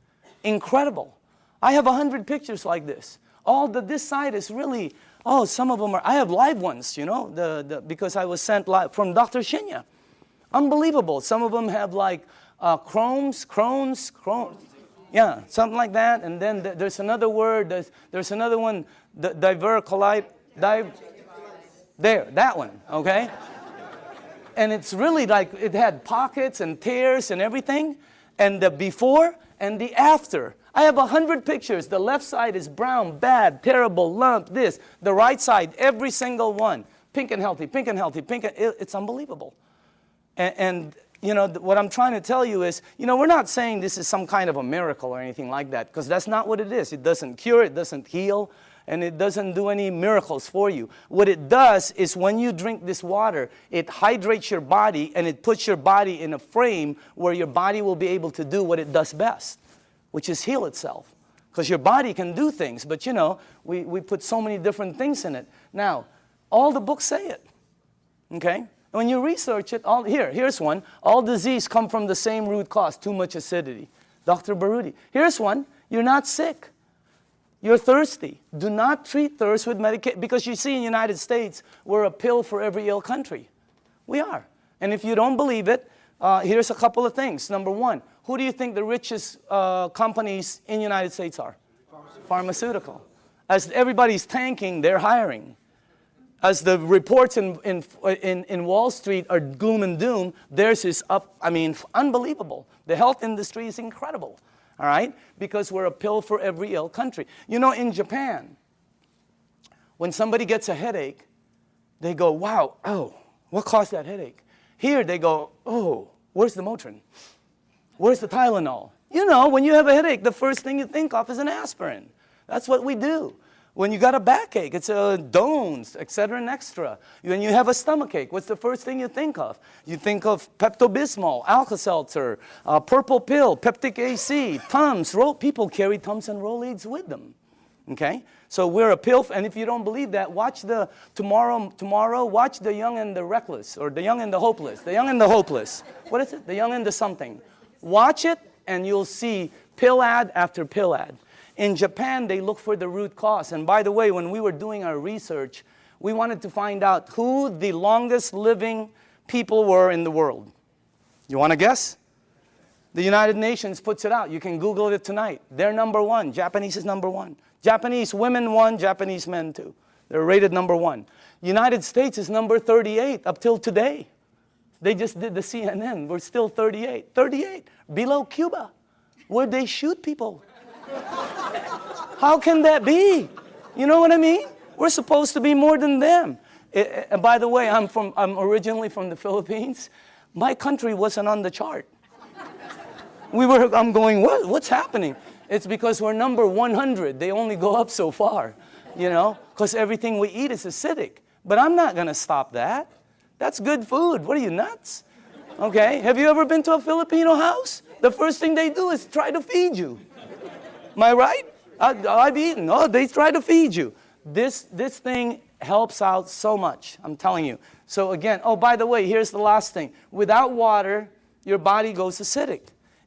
Incredible. I have 100 pictures like this. This side is really, some of them are, I have live ones, because I was sent live from Dr. Shinya. Unbelievable. Some of them have like Crohn's. Yeah, something like that. And then there's another word, there's another one, diverticulite, there, that one, okay? And it's really like it had pockets and tears and everything. And the before and the after. I have 100 pictures. The left side is brown, bad, terrible, lump, this. The right side, every single one. Pink and healthy, pink and healthy, it's unbelievable. And what I'm trying to tell you is, we're not saying this is some kind of a miracle or anything like that, because that's not what it is. It doesn't cure, it doesn't heal, and it doesn't do any miracles for you. What it does is when you drink this water, it hydrates your body, and it puts your body in a frame where your body will be able to do what it does best, which is heal itself. Because your body can do things, but we put so many different things in it. Now, all the books say it, okay? When you research it, here's one. All disease come from the same root cause, too much acidity. Dr. Baruti. Here's one. You're not sick. You're thirsty. Do not treat thirst with medication. Because you see in the United States, we're a pill for every ill country. We are. And if you don't believe it, here's a couple of things. Number one, who do you think the richest companies in the United States are? Pharmaceutical. As everybody's tanking, they're hiring. As the reports in Wall Street are gloom and doom, theirs is up, unbelievable. The health industry is incredible, all right? Because we're a pill for every ill country. In Japan, when somebody gets a headache, they go, wow, what caused that headache? Here they go, where's the Motrin? Where's the Tylenol? When you have a headache, the first thing you think of is an aspirin. That's what we do. When you got a backache, it's Dones, etc. and extra. When you have a stomachache, what's the first thing you think of? You think of Pepto-Bismol, Alka-Seltzer, purple pill, Peptic AC, Tums. People carry Tums and Rolaids with them. Okay? So we're a pill, and if you don't believe that, watch tomorrow, watch The Young and the Reckless, or The Young and the Hopeless. The Young and the Hopeless. What is it? The Young and the something. Watch it, and you'll see pill ad after pill ad. In Japan, they look for the root cause. And by the way, when we were doing our research, we wanted to find out who the longest living people were in the world. You want to guess? The United Nations puts it out. You can Google it tonight. They're number one. Japanese is number one. Japanese women one, Japanese men two. They're rated number one. United States is number 38 up till today. They just did the CNN. We're still 38. 38. Below Cuba, where they shoot people. How can that be? You know what I mean? We're supposed to be more than them. And by the way, I'm originally from the Philippines. My country wasn't on the chart. I'm going, what's happening? It's because we're number 100. They only go up so far, you know, because everything we eat is acidic. But I'm not going to stop that. That's good food. What are you, nuts? Okay, have you ever been to a Filipino house? The first thing they do is try to feed you. Am I right? I've eaten. Oh, they try to feed you. This thing helps out so much, I'm telling you. So again, oh, by the way, here's the last thing. Without water, your body goes acidic.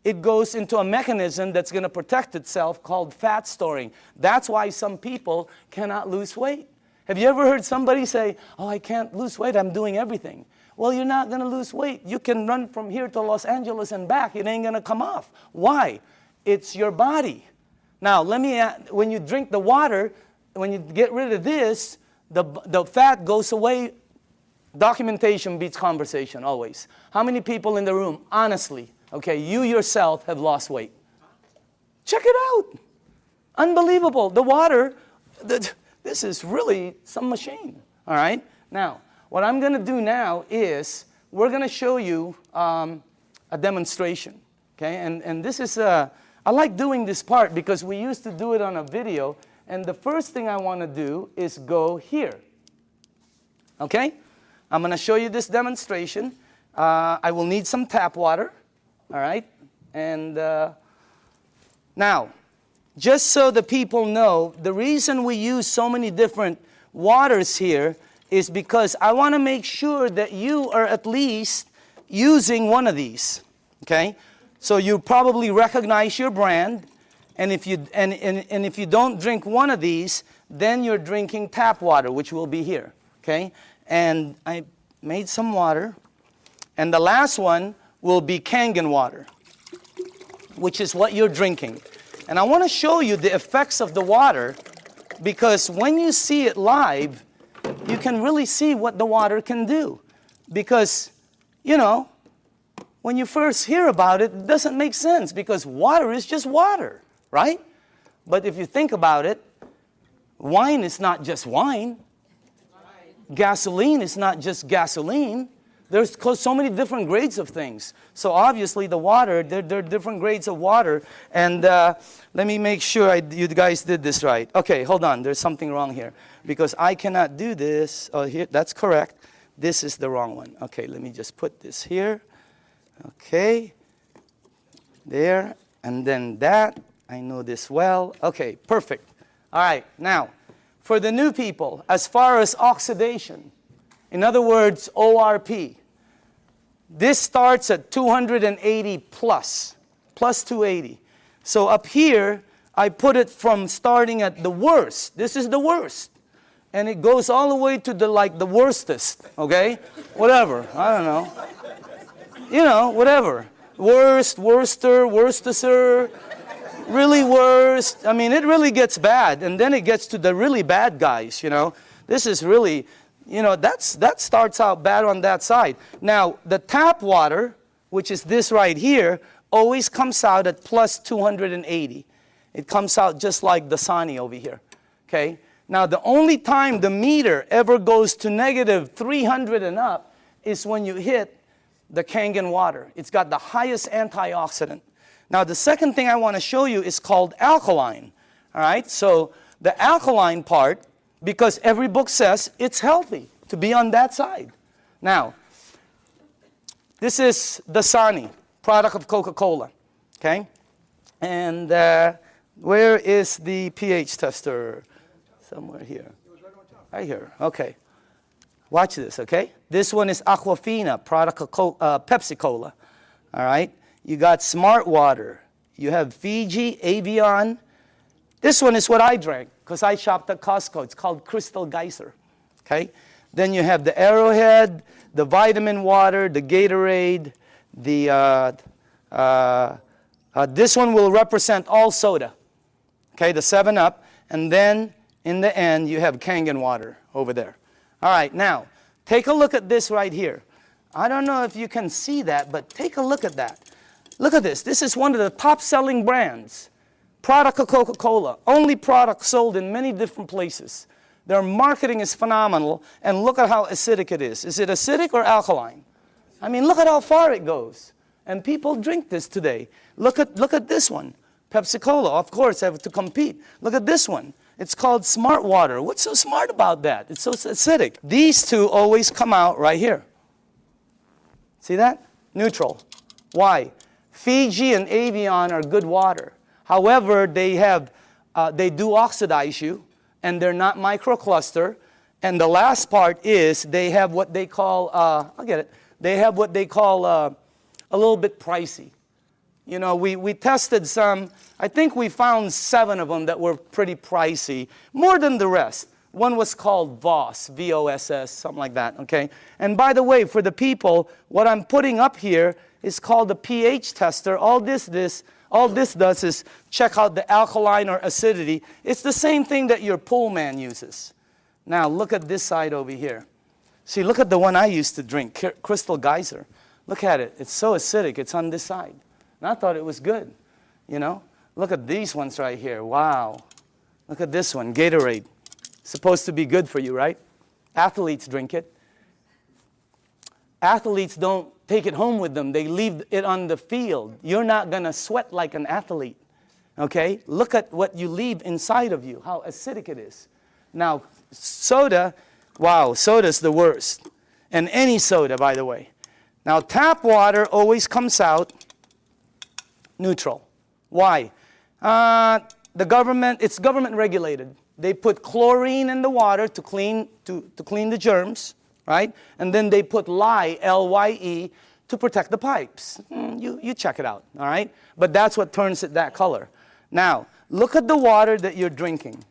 It goes into a mechanism that's going to protect itself called fat storing. That's why some people cannot lose weight. Have you ever heard somebody say, oh, I can't lose weight, I'm doing everything? Well, you're not going to lose weight. You can run from here to Los Angeles and back. It ain't going to come off. Why? It's your body. Now, when you drink the water, when you get rid of this, the fat goes away. Documentation beats conversation, always. How many people in the room, honestly, okay, you yourself have lost weight? Check it out. Unbelievable. The water, this is really some machine, all right? Now, what I'm going to do now is we're going to show you a demonstration, okay? And this is I like doing this part because we used to do it on a video, and the first thing I want to do is go here. Okay? I'm going to show you this demonstration. I will need some tap water, all right? And now, just so the people know, the reason we use so many different waters here is because I want to make sure that you are at least using one of these, okay? So you probably recognize your brand, and if you don't drink one of these, then you're drinking tap water, which will be here, okay? And I made some water, and the last one will be Kangen water, which is what you're drinking. And I want to show you the effects of the water, because when you see it live, you can really see what the water can do. Because, you know, when you first hear about it, it doesn't make sense because water is just water, right? But if you think about it, wine is not just wine. Gasoline is not just gasoline. There's so many different grades of things. So obviously the water, there are different grades of water. And let me make sure you guys did this right. Okay, hold on. There's something wrong here because I cannot do this. Oh, here, that's correct. This is the wrong one. Okay, let me just put this here. Okay, there, and then that. I know this well. Okay, perfect. All right, now, for the new people, as far as oxidation, in other words, ORP, this starts at 280 plus 280. So up here, I put it from starting at the worst. This is the worst. And it goes all the way to the worstest, okay? Whatever, I don't know. You know, whatever. Worst, worster, worstester, really worst. I mean, it really gets bad. And then it gets to the really bad guys, you know. This is really, you know, that starts out bad on that side. Now, the tap water, which is this right here, always comes out at plus 280. It comes out just like the Dasani over here, okay? Now, the only time the meter ever goes to negative 300 and up is when you hit the Kangen water. It's got the highest antioxidant. Now, the second thing I want to show you is called alkaline. All right? So the alkaline part, because every book says it's healthy to be on that side. Now, this is Dasani, product of Coca-Cola, okay? And where is the pH tester? Somewhere here. Right here, okay. Watch this, okay? This one is Aquafina, product of Pepsi-Cola, all right? You got Smart Water. You have Fiji, Avion. This one is what I drank because I shopped at Costco. It's called Crystal Geyser, okay? Then you have the Arrowhead, the vitamin water, the Gatorade, the, this one will represent all soda, okay, the 7-Up. And then in the end, you have Kangen water over there. All right, now, take a look at this right here. I don't know if you can see that, but take a look at that. Look at this. This is one of the top-selling brands. Product of Coca-Cola. Only product sold in many different places. Their marketing is phenomenal, and look at how acidic it is. Is it acidic or alkaline? I mean, look at how far it goes. And people drink this today. Look at this one. Pepsi-Cola, of course, have to compete. Look at this one. It's called Smart Water. What's so smart about that? It's so acidic. These two always come out right here. See that? Neutral. Why? Fiji and Avion are good water. However, they do oxidize you, and they're not microcluster. And the last part is they have what they call, I'll get it, they have what they call a little bit pricey. You know, we tested some, I think we found 7 of them that were pretty pricey, more than the rest. One was called VOSS, V-O-S-S, something like that, okay? And by the way, for the people, what I'm putting up here is called the pH tester. All this does is check out the alkaline or acidity. It's the same thing that your pool man uses. Now, look at this side over here. See, look at the one I used to drink, Crystal Geyser. Look at it. It's so acidic. It's on this side. And I thought it was good, you know? Look at these ones right here. Wow. Look at this one, Gatorade. Supposed to be good for you, right? Athletes drink it. Athletes don't take it home with them. They leave it on the field. You're not going to sweat like an athlete, okay? Look at what you leave inside of you, how acidic it is. Now, soda, wow, soda's the worst. And any soda, by the way. Now, tap water always comes out neutral. Why? It's government regulated. They put chlorine in the water to clean the germs, right? And then they put lye, L-Y-E, to protect the pipes. You check it out, all right? But that's what turns it that color. Now, look at the water that you're drinking.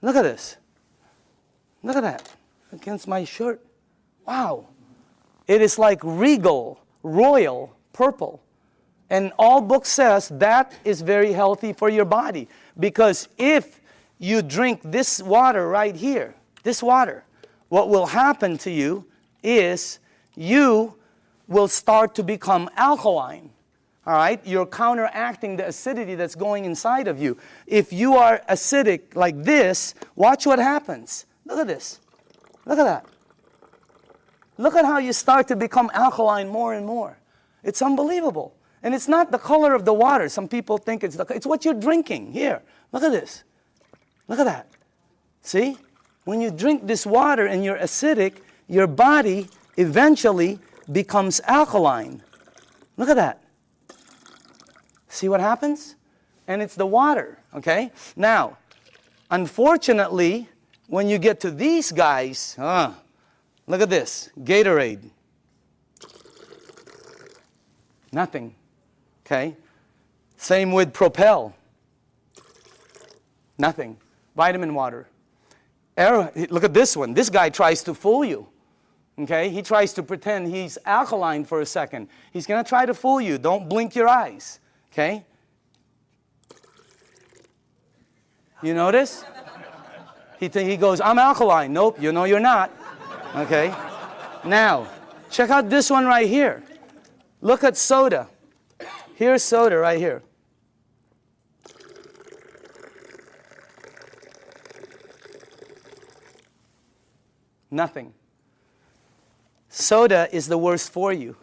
Look at this. Look at that. Against my shirt. Wow. It is like regal, royal, purple. And all book says that is very healthy for your body. Because if you drink this water right here, this water, what will happen to you is you will start to become alkaline. All right? You're counteracting the acidity that's going inside of you. If you are acidic like this, watch what happens. Look at this. Look at that. Look at how you start to become alkaline more and more. It's unbelievable. And it's not the color of the water. Some people think it's what you're drinking. Here, look at this. Look at that. See? When you drink this water and you're acidic, your body eventually becomes alkaline. Look at that. See what happens? And it's the water, okay? Now, unfortunately, when you get to these guys, look at this, Gatorade. Nothing, okay? Same with Propel. Nothing. Vitamin water. Look at this one. This guy tries to fool you, okay? He tries to pretend he's alkaline for a second. He's going to try to fool you. Don't blink your eyes, okay? You notice? He goes, I'm alkaline. Nope, you know you're not, okay? Now, check out this one right here. Look at soda. Here's soda right here. Nothing. Soda is the worst for you.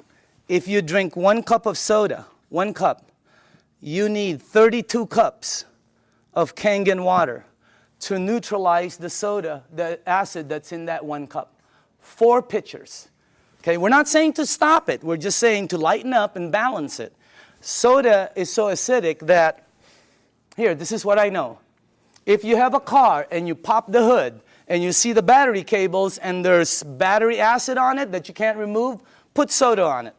If you drink 1 cup of soda, 1 cup, you need 32 cups of Kangen water to neutralize the soda, the acid that's in that 1 cup. 4 pitchers. Okay, we're not saying to stop it. We're just saying to lighten up and balance it. Soda is so acidic that, here, this is what I know. If you have a car and you pop the hood and you see the battery cables and there's battery acid on it that you can't remove, put soda on it.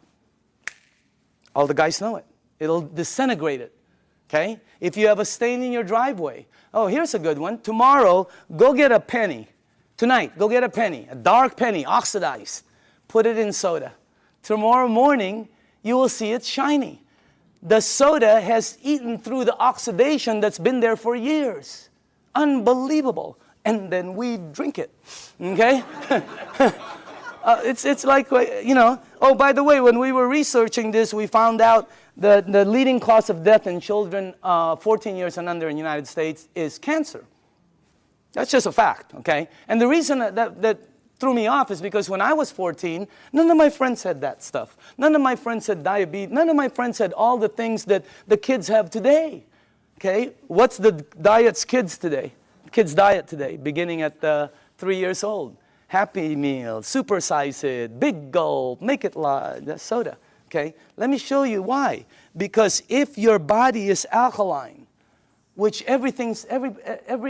All the guys know it. It'll disintegrate it. Okay? If you have a stain in your driveway, oh, here's a good one. Tomorrow, go get a penny. Tonight, go get a penny, a dark penny, oxidized. Put it in soda. Tomorrow morning, you will see it's shiny. The soda has eaten through the oxidation that's been there for years. Unbelievable. And then we drink it. Okay? It's like, you know, oh, by the way, when we were researching this, we found out that the leading cause of death in children 14 years and under in the United States is cancer. That's just a fact, okay? And the reason that threw me off is because when I was 14, none of my friends had that stuff. None of my friends had diabetes. None of my friends had all the things that the kids have today, okay? What's the diet's kids today? Kids' diet today, beginning at 3 years old. Happy Meal, supersize it, big gulp, make it large, soda, okay? Let me show you why. Because if your body is alkaline, which every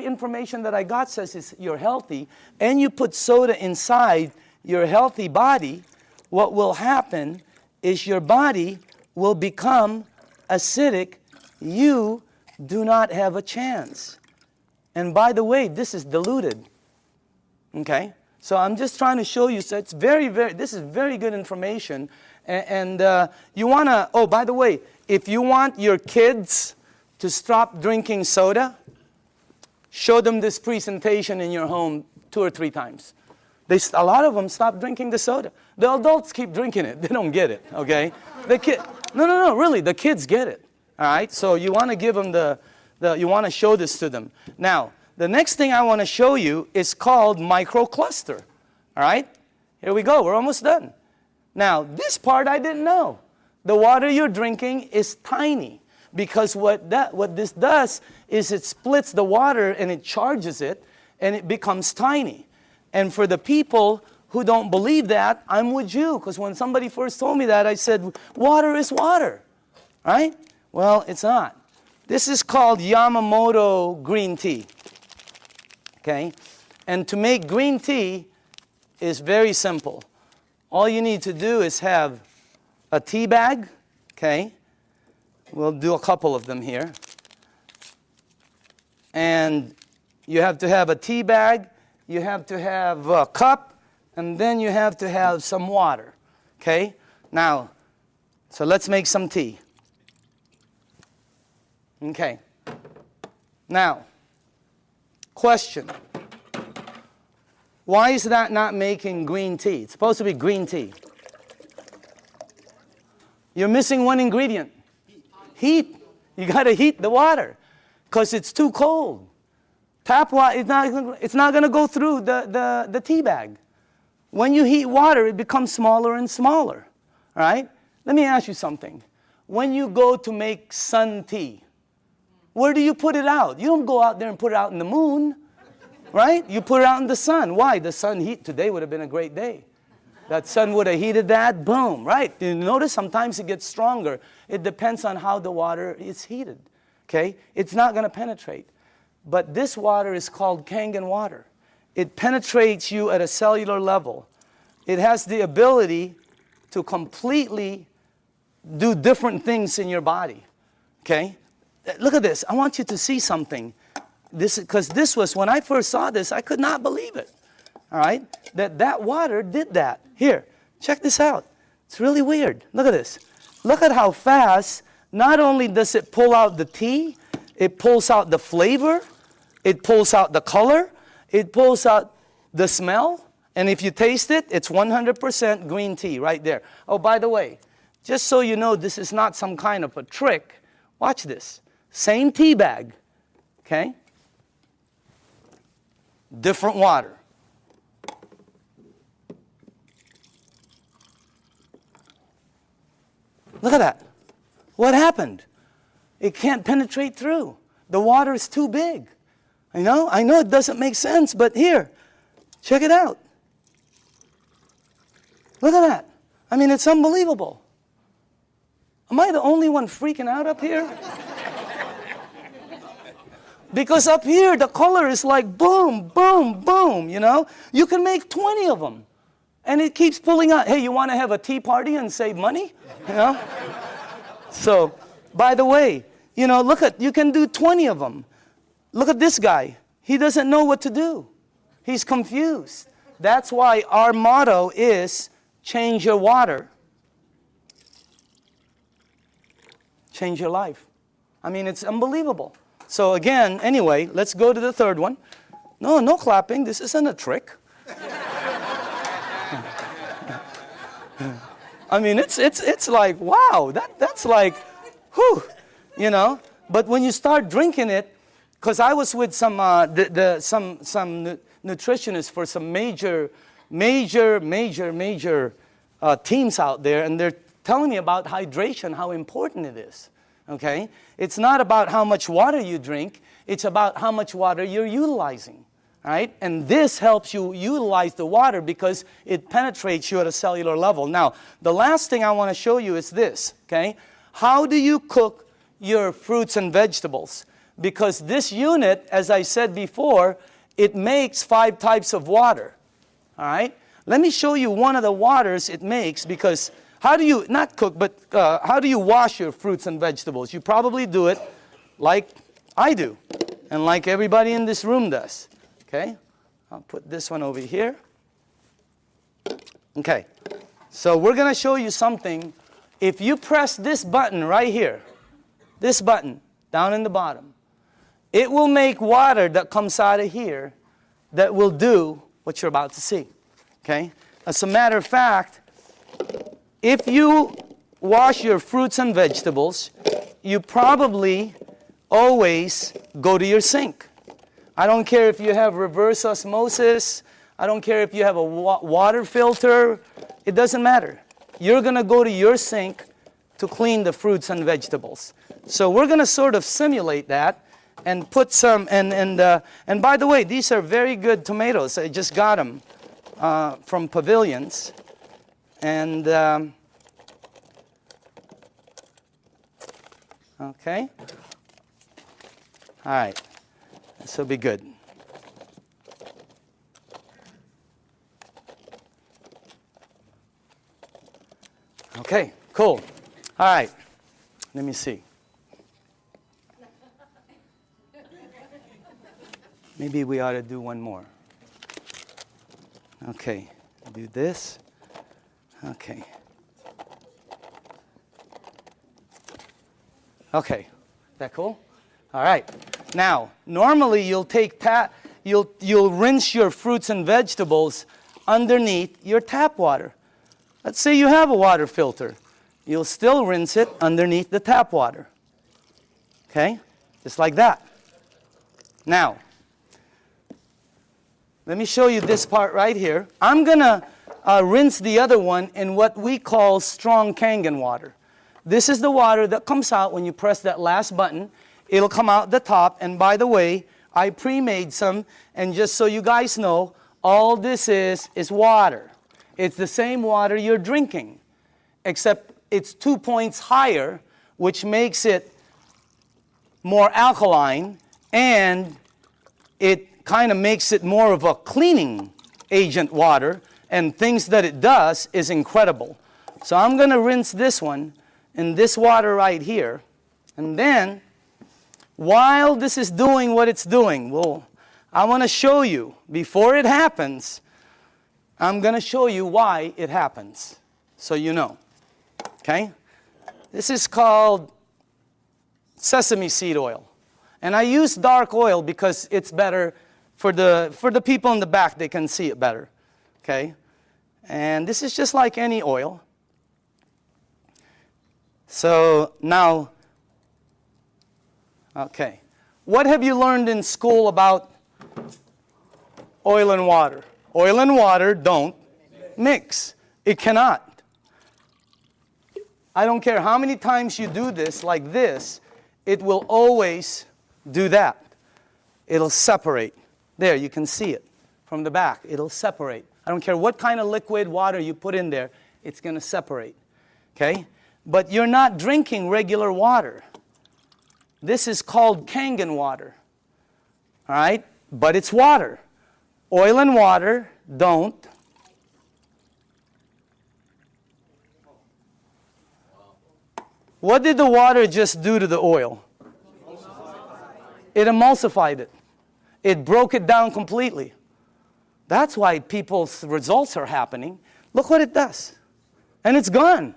information that I got says is you're healthy, and you put soda inside your healthy body, what will happen is your body will become acidic. You do not have a chance. And by the way, this is diluted. Okay? So I'm just trying to show you, so it's this is very good information. And you want to, oh, by the way, if you want your kids to stop drinking soda, show them this presentation in your home 2 or 3 times. A lot of them stop drinking the soda. The adults keep drinking it. They don't get it, okay? No, really, the kids get it, all right? So you want to give them you want to show this to them. Now, the next thing I want to show you is called microcluster, all right? Here we go. We're almost done. Now, this part I didn't know. The water you're drinking is tiny. Because what this does is it splits the water and it charges it and it becomes tiny. And for the people who don't believe that, I'm with you. Because when somebody first told me that, I said, water is water. Right? Well, it's not. This is called Yamamoto green tea. Okay? And to make green tea is very simple. All you need to do is have a tea bag. Okay? We'll do a couple of them here. And you have to have a tea bag, you have to have a cup, and then you have to have some water. Okay? Now, so let's make some tea. Okay. Now, question. Why is that not making green tea? It's supposed to be green tea. You're missing one ingredient. Heat. You got to heat the water because it's too cold. Tap water, it's not going to go through the tea bag. When you heat water, it becomes smaller and smaller. All right? Let me ask you something. When you go to make sun tea, where do you put it out? You don't go out there and put it out in the moon, right? You put it out in the sun. Why? The sun heat. Today would have been a great day. That sun would have heated that, boom, right? You notice sometimes it gets stronger. It depends on how the water is heated, okay? It's not going to penetrate. But this water is called Kangen water. It penetrates you at a cellular level. It has the ability to completely do different things in your body, okay? Look at this. I want you to see something. Because this was, when I first saw this, I could not believe it. All right? That water did that. Here, check this out. It's really weird. Look at this. Look at how fast, not only does it pull out the tea, it pulls out the flavor, it pulls out the color, it pulls out the smell, and if you taste it, it's 100% green tea right there. Oh, by the way, just so you know this is not some kind of a trick, watch this. Same tea bag, okay? Different water. Look at that. What happened? It can't penetrate through The water is too big. I know it doesn't make sense, but here, check it out. Look at that. I mean, it's unbelievable. Am I the only one freaking out up here? Because up here, the color is like boom, boom, boom, you know? You can make 20 of them. And it keeps pulling out. Hey, you want to have a tea party and save money? You know? So, by the way, you know, you can do 20 of them. Look at this guy. He doesn't know what to do. He's confused. That's why our motto is change your water. Change your life. I mean, it's unbelievable. So again, anyway, let's go to the third one. No clapping. This isn't a trick. I mean, it's like, wow, that's like, whew, you know. But when you start drinking it, because I was with some nutritionists for some major teams out there, and they're telling me about hydration, how important it is. Okay, it's not about how much water you drink; it's about how much water you're utilizing. Right? And this helps you utilize the water because it penetrates you at a cellular level. Now, the last thing I want to show you is this, okay? How do you cook your fruits and vegetables? Because this unit, as I said before, it makes 5 types of water, all right? Let me show you one of the waters it makes because how do you, not cook, but how do you wash your fruits and vegetables? You probably do it like I do and like everybody in this room does. Okay, I'll put this one over here. Okay, so we're going to show you something. If you press this button right here, this button down in the bottom, it will make water that comes out of here that will do what you're about to see. Okay, as a matter of fact, if you wash your fruits and vegetables, you probably always go to your sink. I don't care if you have reverse osmosis. I don't care if you have a water filter. It doesn't matter. You're going to go to your sink to clean the fruits and vegetables. So we're going to sort of simulate that and put some, and by the way, these are very good tomatoes. I just got them from Pavilions. And, okay. All right. This will be good. Okay, cool. All right. Let me see. Maybe we ought to do one more. Okay, do this. Okay. Okay, that cool? All right. Now, normally you'll take you'll rinse your fruits and vegetables underneath your tap water. Let's say you have a water filter. You'll still rinse it underneath the tap water. Okay? Just like that. Now, let me show you this part right here. I'm going to rinse the other one in what we call strong Kangen water. This is the water that comes out when you press that last button. It'll come out the top. And by the way, I pre-made some. And just so you guys know, all this is water. It's the same water you're drinking, except it's 2 points higher, which makes it more alkaline, and it kind of makes it more of a cleaning agent water, and things that it does is incredible. So I'm going to rinse this one in this water right here, and then while this is doing what it's doing, well, I want to show you, before it happens, I'm going to show you why it happens, so you know. Okay? This is called sesame seed oil. And I use dark oil because it's better for the people in the back. They can see it better. Okay? And this is just like any oil. So now, okay. What have you learned in school about oil and water? Oil and water don't mix. It cannot. I don't care how many times you do this like this, it will always do that. It'll separate. There, you can see it from the back. It'll separate. I don't care what kind of liquid water you put in there, it's going to separate. Okay? But you're not drinking regular water. This is called Kangen water. All right? But it's water. Oil and water don't. What did the water just do to the oil? It emulsified it. It broke it down completely. That's why people's results are happening. Look what it does. And it's gone.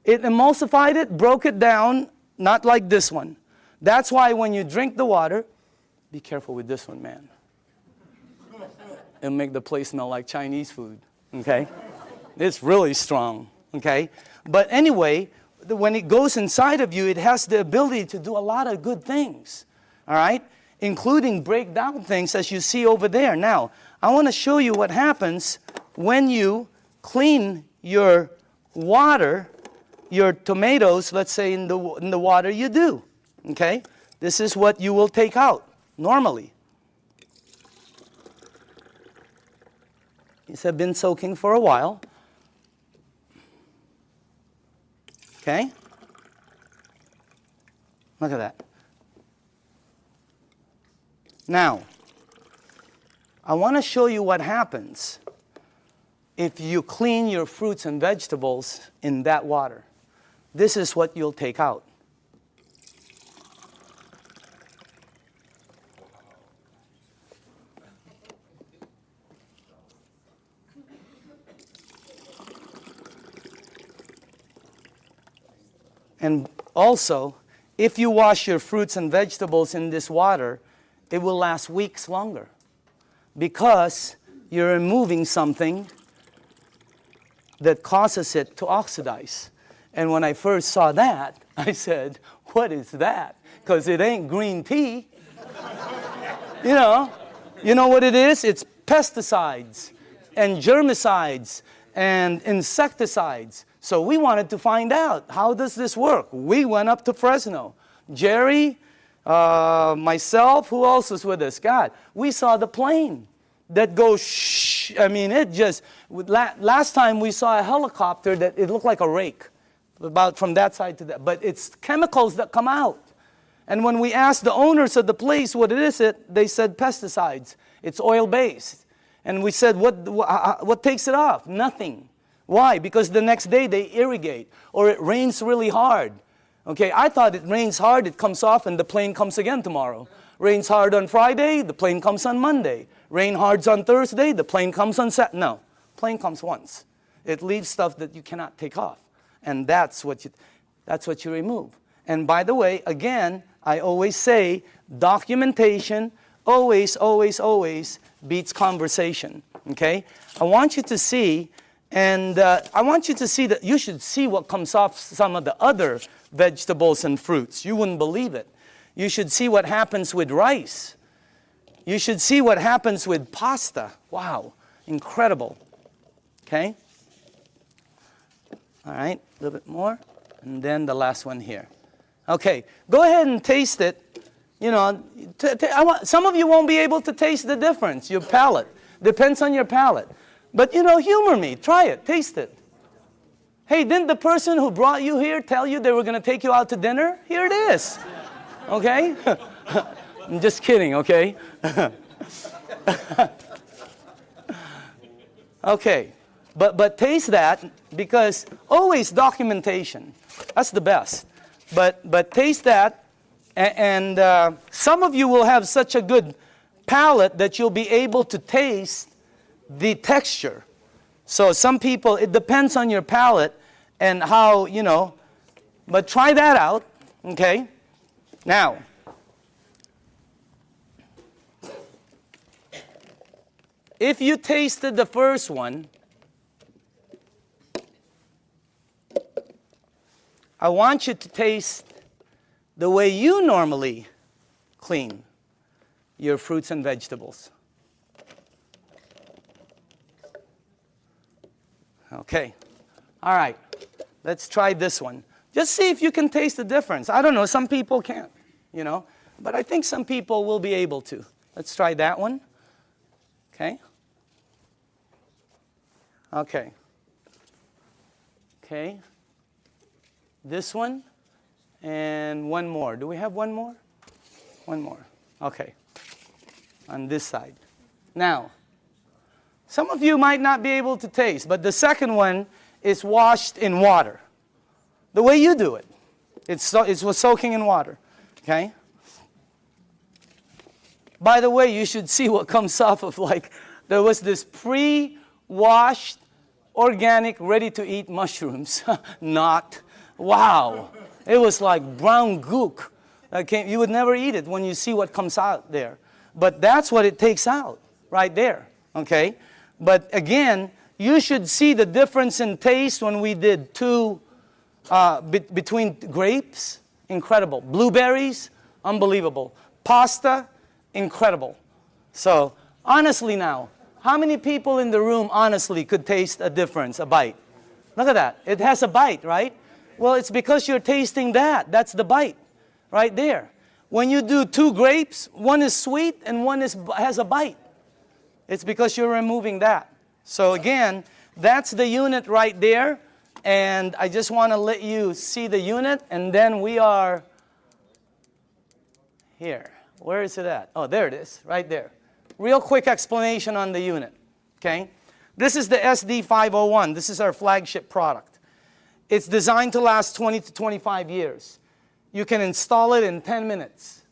It emulsified it, broke it down, not like this one. That's why when you drink the water, be careful with this one, man. It'll make the place smell like Chinese food, okay? It's really strong, okay? But anyway, when it goes inside of you, it has the ability to do a lot of good things, all right? Including break down things as you see over there. Now, I want to show you what happens when you clean your water, your tomatoes, let's say in the water you do, okay? This is what you will take out normally. These have been soaking for a while. Okay? Look at that. Now, I want to show you what happens if you clean your fruits and vegetables in that water. This is what you'll take out. And also, if you wash your fruits and vegetables in this water, it will last weeks longer because you're removing something that causes it to oxidize. And when I first saw that, I said, what is that? Because it ain't green tea. You know what it is? It's pesticides and germicides and insecticides. So we wanted to find out, how does this work? We went up to Fresno. Jerry, myself, who else was with us? God, we saw the plane that goes shh. I mean, it just, last time we saw a helicopter that it looked like a rake, about from that side to that. But it's chemicals that come out. And when we asked the owners of the place what it is, they said pesticides. It's oil-based. And we said, what takes it off? Nothing. Why? Because the next day they irrigate, or it rains really hard. Okay, I thought it rains hard, it comes off, and the plane comes again tomorrow. Rains hard on Friday, the plane comes on Monday. Rain hard on Thursday, the plane comes on Saturday. No, plane comes once. It leaves stuff that you cannot take off. And that's what you remove. And by the way, again, I always say, documentation always, always, always beats conversation. Okay? I want you to see, and I want you to see that you should see what comes off some of the other vegetables and fruits. You wouldn't believe it. You should see what happens with rice. You should see what happens with pasta. Wow, incredible. Okay? All right, a little bit more. And then the last one here. Okay, go ahead and taste it. You know, some of you won't be able to taste the difference, your palate. Depends on your palate. But, you know, humor me. Try it. Taste it. Hey, didn't the person who brought you here tell you they were going to take you out to dinner? Here it is. Okay? I'm just kidding, okay? Okay. But taste that, because always documentation. That's the best. But taste that, and some of you will have such a good palate that you'll be able to taste the texture. So some people, it depends on your palate and how, you know, but try that out, okay? Now, if you tasted the first one, I want you to taste the way you normally clean your fruits and vegetables. Okay. All right. Let's try this one. Just see if you can taste the difference. I don't know. Some people can't, you know. but I think some people will be able to. Let's try that one. Okay. Okay. Okay. This one and one more. Do we have one more? One more. Okay. On this side. Now, some of you might not be able to taste, but the second one is washed in water. The way you do it. It's soaking in water. Okay? By the way, you should see what comes off of, like, there was this pre-washed, organic, ready-to-eat mushrooms. Not. Wow. It was like brown gook. You would never eat it when you see what comes out there. But that's what it takes out, right there. Okay? But again, you should see the difference in taste when we did between grapes, incredible. Blueberries, unbelievable. Pasta, incredible. So, honestly now, how many people in the room honestly could taste a difference, a bite? Look at that. It has a bite, right? Well, it's because you're tasting that. That's the bite, right there. When you do 2 grapes, one is sweet and one has a bite. It's because you're removing that. So again, that's the unit right there. And I just want to let you see the unit, and then we are here. Where is it at? Oh, there it is, right there. Real quick explanation on the unit, okay? This is the SD501. This is our flagship product. It's designed to last 20 to 25 years. You can install it in 10 minutes.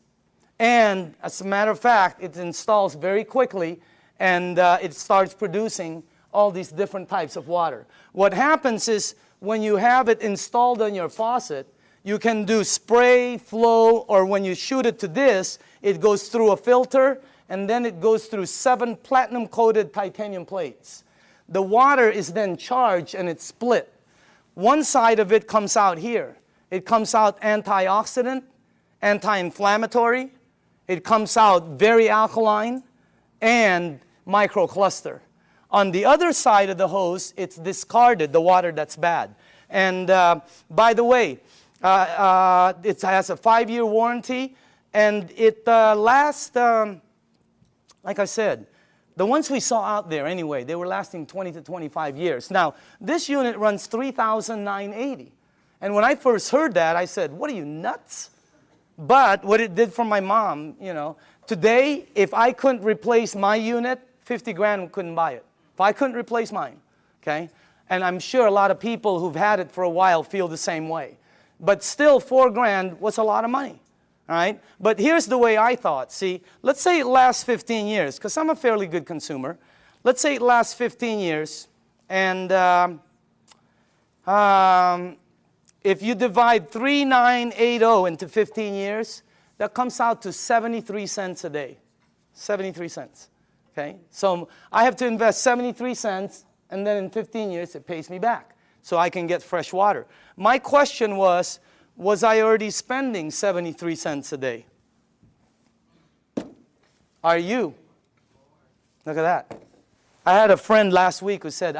And as a matter of fact, it installs very quickly, and it starts producing all these different types of water. What happens is when you have it installed on your faucet, you can do spray, flow, or when you shoot it to this, it goes through a filter, and then it goes through 7 platinum-coated titanium plates. The water is then charged and it's split. One side of it comes out here. It comes out antioxidant, anti-inflammatory. It comes out very alkaline and microcluster. On the other side of the hose, it's discarded, the water that's bad. And by the way, it has a 5-year warranty, and it lasts, like I said, the ones we saw out there anyway, they were lasting 20 to 25 years. Now, this unit runs $3,980. And when I first heard that, I said, what are you, nuts? But what it did for my mom, you know, today, if I couldn't replace my unit, 50 grand couldn't buy it. If I couldn't replace mine, okay? And I'm sure a lot of people who've had it for a while feel the same way. But still, 4 grand was a lot of money, all right? But here's the way I thought. See, let's say it lasts 15 years, because I'm a fairly good consumer. Let's say it lasts 15 years, and if you divide 3,980 into 15 years, that comes out to 73 cents a day. 73 cents. Okay? So I have to invest 73 cents, and then in 15 years it pays me back. So I can get fresh water. My question was I already spending 73 cents a day? Are you? Look at that. I had a friend last week who said,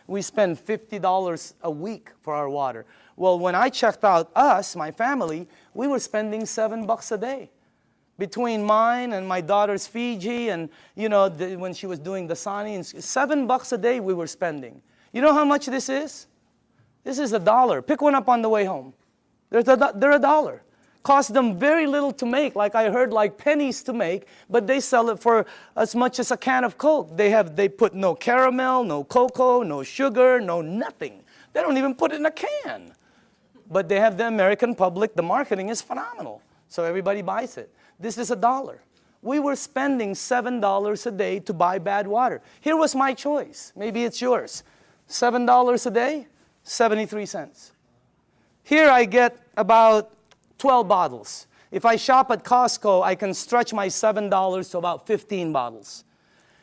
we spend $50 a week for our water. Well, when I checked out us, my family, we were spending $7 a day. Between mine and my daughter's Fiji and, you know, when she was doing the Sani, $7 a day we were spending. You know how much this is? This is $1. Pick one up on the way home. They're $1. Cost them very little to make, like I heard, like pennies to make, but they sell it for as much as a can of Coke. They put no caramel, no cocoa, no sugar, no nothing. They don't even put it in a can. But they have the American public, the marketing is phenomenal. So everybody buys it. This is $1. We were spending $7 a day to buy bad water. Here was my choice. Maybe it's yours. $7 a day, 73 cents. Here I get about 12 bottles. If I shop at Costco, I can stretch my $7 to about 15 bottles.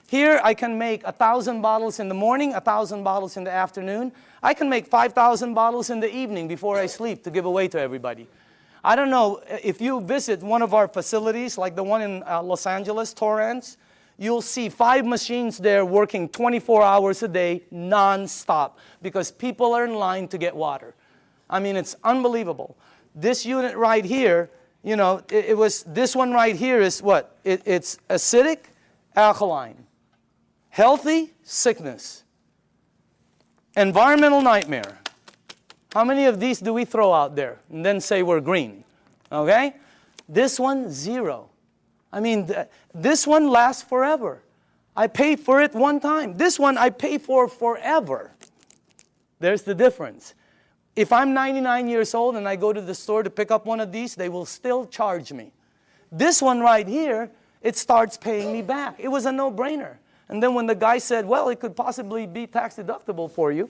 Here I can make 1,000 bottles in the morning, 1,000 bottles in the afternoon. I can make 5,000 bottles in the evening before I sleep to give away to everybody. I don't know, if you visit one of our facilities, like the one in Los Angeles, Torrance, you'll see 5 machines there working 24 hours a day, non-stop, because people are in line to get water. I mean, it's unbelievable. This unit right here, you know, it was, this one right here is what? It's acidic, alkaline. Healthy, sickness. Environmental nightmare. How many of these do we throw out there and then say we're green? Okay? This one, 0. I mean, this one lasts forever. I pay for it one time. This one I pay for forever. There's the difference. If I'm 99 years old and I go to the store to pick up one of these, they will still charge me. This one right here, it starts paying me back. It was a no-brainer. And then when the guy said, well, it could possibly be tax deductible for you,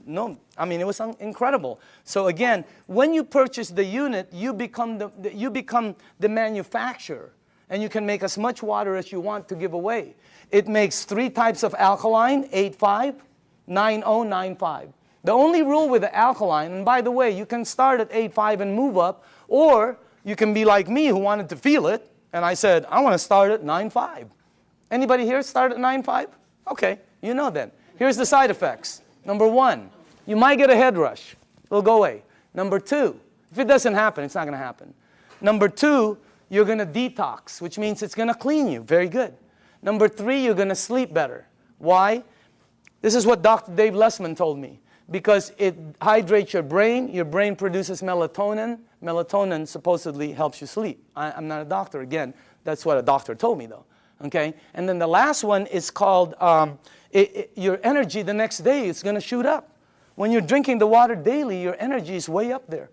no, I mean, it was incredible. So again, when you purchase the unit, you become the manufacturer. And you can make as much water as you want to give away. It makes 3 types of alkaline, 8.5, 9.0, 9.5. The only rule with the alkaline, and by the way, you can start at 8.5 and move up, or you can be like me who wanted to feel it, and I said, I want to start at 9.5. Anybody here start at 9.5? Okay, you know then. Here's the side effects. Number 1, you might get a head rush. It'll go away. Number 2, if it doesn't happen, it's not going to happen. Number 2, you're going to detox, which means it's going to clean you. Very good. Number 3, you're going to sleep better. Why? This is what Dr. Dave Lessman told me. Because it hydrates your brain produces melatonin. Melatonin supposedly helps you sleep. I'm not a doctor, again. That's what a doctor told me, though. Okay? And then the last one is called, your energy the next day is going to shoot up. When you're drinking the water daily, your energy is way up there.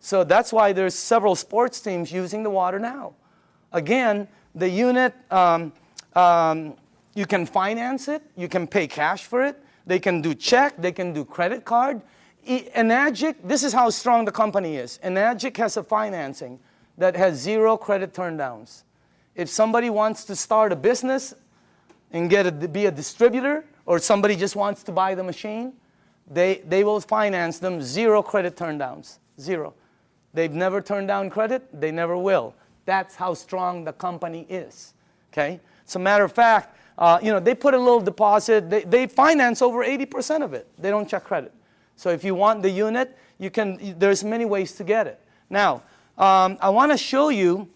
So that's why there's several sports teams using the water now. Again, the unit, you can finance it. You can pay cash for it. They can do check. They can do credit card. Enagic, this is how strong the company is. Enagic has a financing that has 0 credit turndowns. If somebody wants to start a business and be a distributor, or somebody just wants to buy the machine, they will finance them 0 credit turndowns. 0. They've never turned down credit. They never will. That's how strong the company is. Okay? As a matter of fact, you know, they put a little deposit. They finance over 80% of it. They don't check credit. So if you want the unit, there's many ways to get it. Now, I want to show you,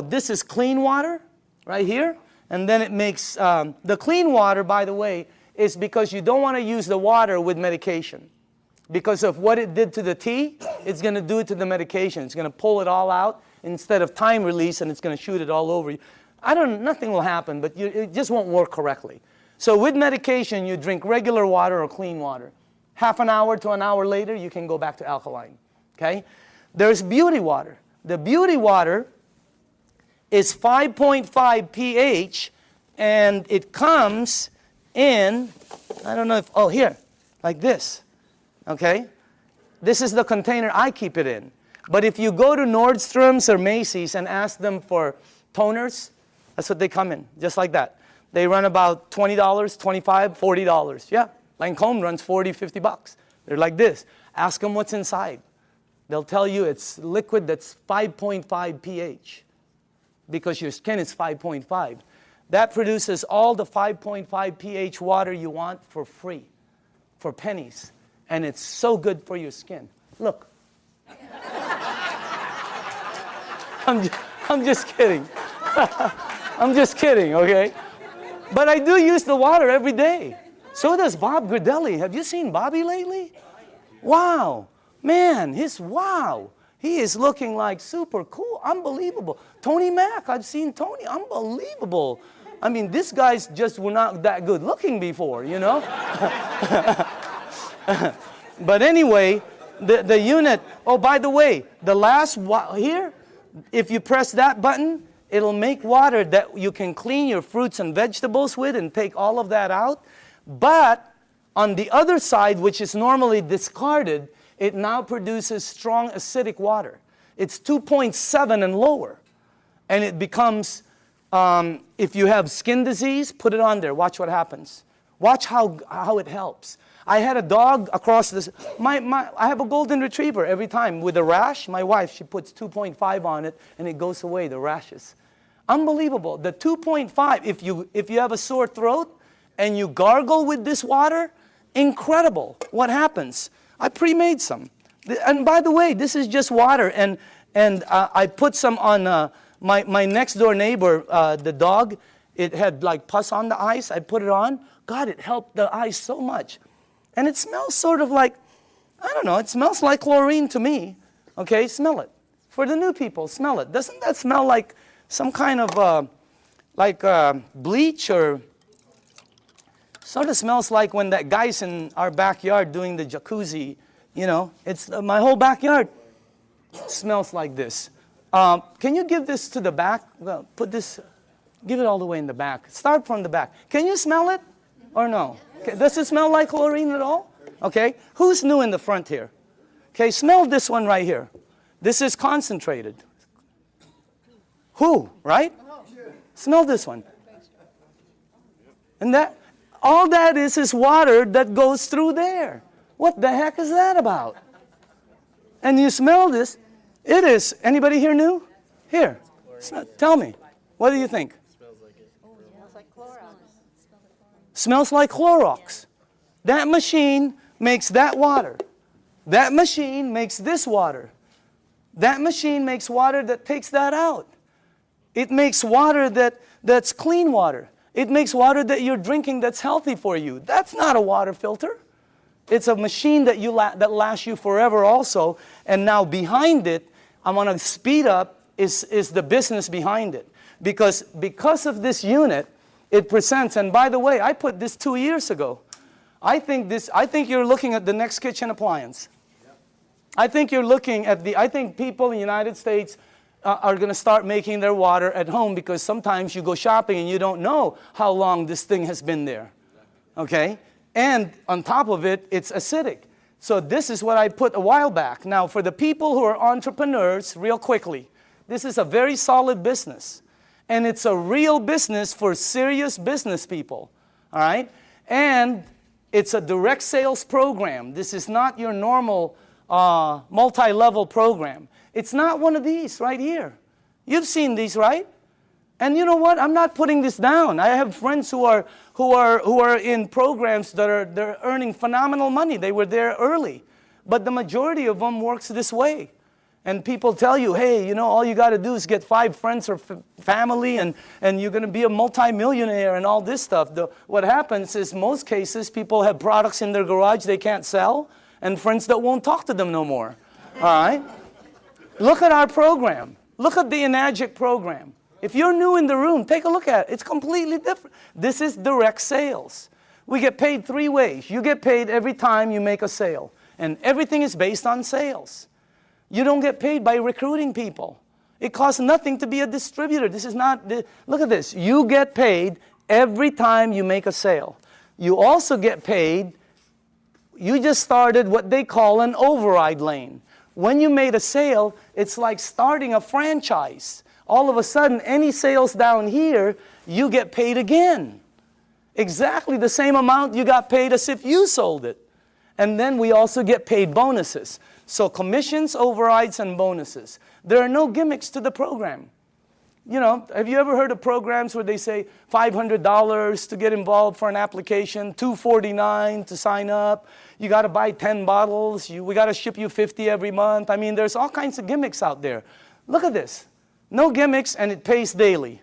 this is clean water right here. And then it makes, the clean water, by the way, is because you don't want to use the water with medication. Because of what it did to the tea, it's going to do it to the medication. It's going to pull it all out instead of time release, and it's going to shoot it all over you. Nothing will happen, but it just won't work correctly. So with medication, you drink regular water or clean water. Half an hour to an hour later, you can go back to alkaline. Okay? There's beauty water. The beauty water is 5.5 pH, and it comes in, I don't know if, here, like this. Okay? This is the container I keep it in. But if you go to Nordstrom's or Macy's and ask them for toners, that's what they come in, just like that. They run about $20, $25, $40. Yeah, Lancome runs $40, $50. They're like this. Ask them what's inside. They'll tell you it's liquid that's 5.5 pH because your skin is 5.5. That produces all the 5.5 pH water you want for free, for pennies. And it's so good for your skin. Look. I'm just kidding. I'm just kidding, okay? But I do use the water every day. So does Bob Gridelli. Have you seen Bobby lately? Wow. Man, wow. He is looking like super cool. Unbelievable. Tony Mack, I've seen Tony. Unbelievable. I mean, these guys just were not that good looking before, you know? But anyway, the unit, by the way, the last here, if you press that button, it'll make water that you can clean your fruits and vegetables with and take all of that out. But on the other side, which is normally discarded, it now produces strong acidic water. It's 2.7 and lower. And it becomes, if you have skin disease, put it on there. Watch what happens. Watch how it helps. I had a dog across this. I have a golden retriever every time with a rash. My wife, she puts 2.5 on it, and it goes away, the rashes. Unbelievable. The 2.5, if you have a sore throat and you gargle with this water, incredible. What happens? I pre-made some. And by the way, this is just water. And And I put some on my next door neighbor, the dog. It had like pus on the eyes. I put it on. God, it helped the eyes so much. And it smells sort of like, I don't know, it smells like chlorine to me. Okay, smell it. For the new people, smell it. Doesn't that smell like some kind of bleach, or sort of smells like when that guy's in our backyard doing the jacuzzi, you know? It's my whole backyard smells like this. Can you give this to the back? Well, put this, give it all the way in the back. Start from the back. Can you smell it or no? Okay. Does it smell like chlorine at all? Okay. Who's new in the front here? Okay, smell this one right here. This is concentrated. Who, right? Smell this one. And that, all that is water that goes through there. What the heck is that about? And you smell this. It is, anybody here new? Here, tell me. What do you think? Smells like it. Oh, it smells like Clorox. Smells like Clorox. That machine makes that water. That machine makes this water. That machine makes water that takes that out. It makes water that's clean water. It makes water that you're drinking that's healthy for you. That's not a water filter. It's a machine that that lasts you forever also. And now behind it, I'm going to speed up, is the business behind it. Because of this unit, it presents, and by the way, I put this 2 years ago. I think you're looking at the next kitchen appliance. I think you're looking at I think people in the United States are going to start making their water at home, because sometimes you go shopping and you don't know how long this thing has been there. Okay? And on top of it, it's acidic. So this is what I put a while back. Now, for the people who are entrepreneurs, real quickly, this is a very solid business. And it's a real business for serious business people. All right? And it's a direct sales program. This is not your normal multi-level program. It's not one of these right here. You've seen these, right? And you know what? I'm not putting this down. I have friends who are in programs they're earning phenomenal money. They were there early. But the majority of them works this way. And people tell you, hey, you know, all you got to do is get 5 friends or family, and you're going to be a multimillionaire and all this stuff. What happens is, most cases, people have products in their garage they can't sell, and friends that won't talk to them no more. All right? Look at our program. Look at the Enagic program. If you're new in the room, take a look at it. It's completely different. This is direct sales. We get paid 3 ways. You get paid every time you make a sale. And everything is based on sales. You don't get paid by recruiting people. It costs nothing to be a distributor. This is not, look at this. You get paid every time you make a sale. You also get paid, you just started what they call an override lane. When you made a sale, it's like starting a franchise. All of a sudden, any sales down here, you get paid again. Exactly the same amount you got paid as if you sold it. And then we also get paid bonuses. So commissions, overrides, and bonuses. There are no gimmicks to the program. You know, have you ever heard of programs where they say $500 to get involved for an application, $249 to sign up, you got to buy 10 bottles, we got to ship you 50 every month. I mean, there's all kinds of gimmicks out there. Look at this. No gimmicks, and it pays daily.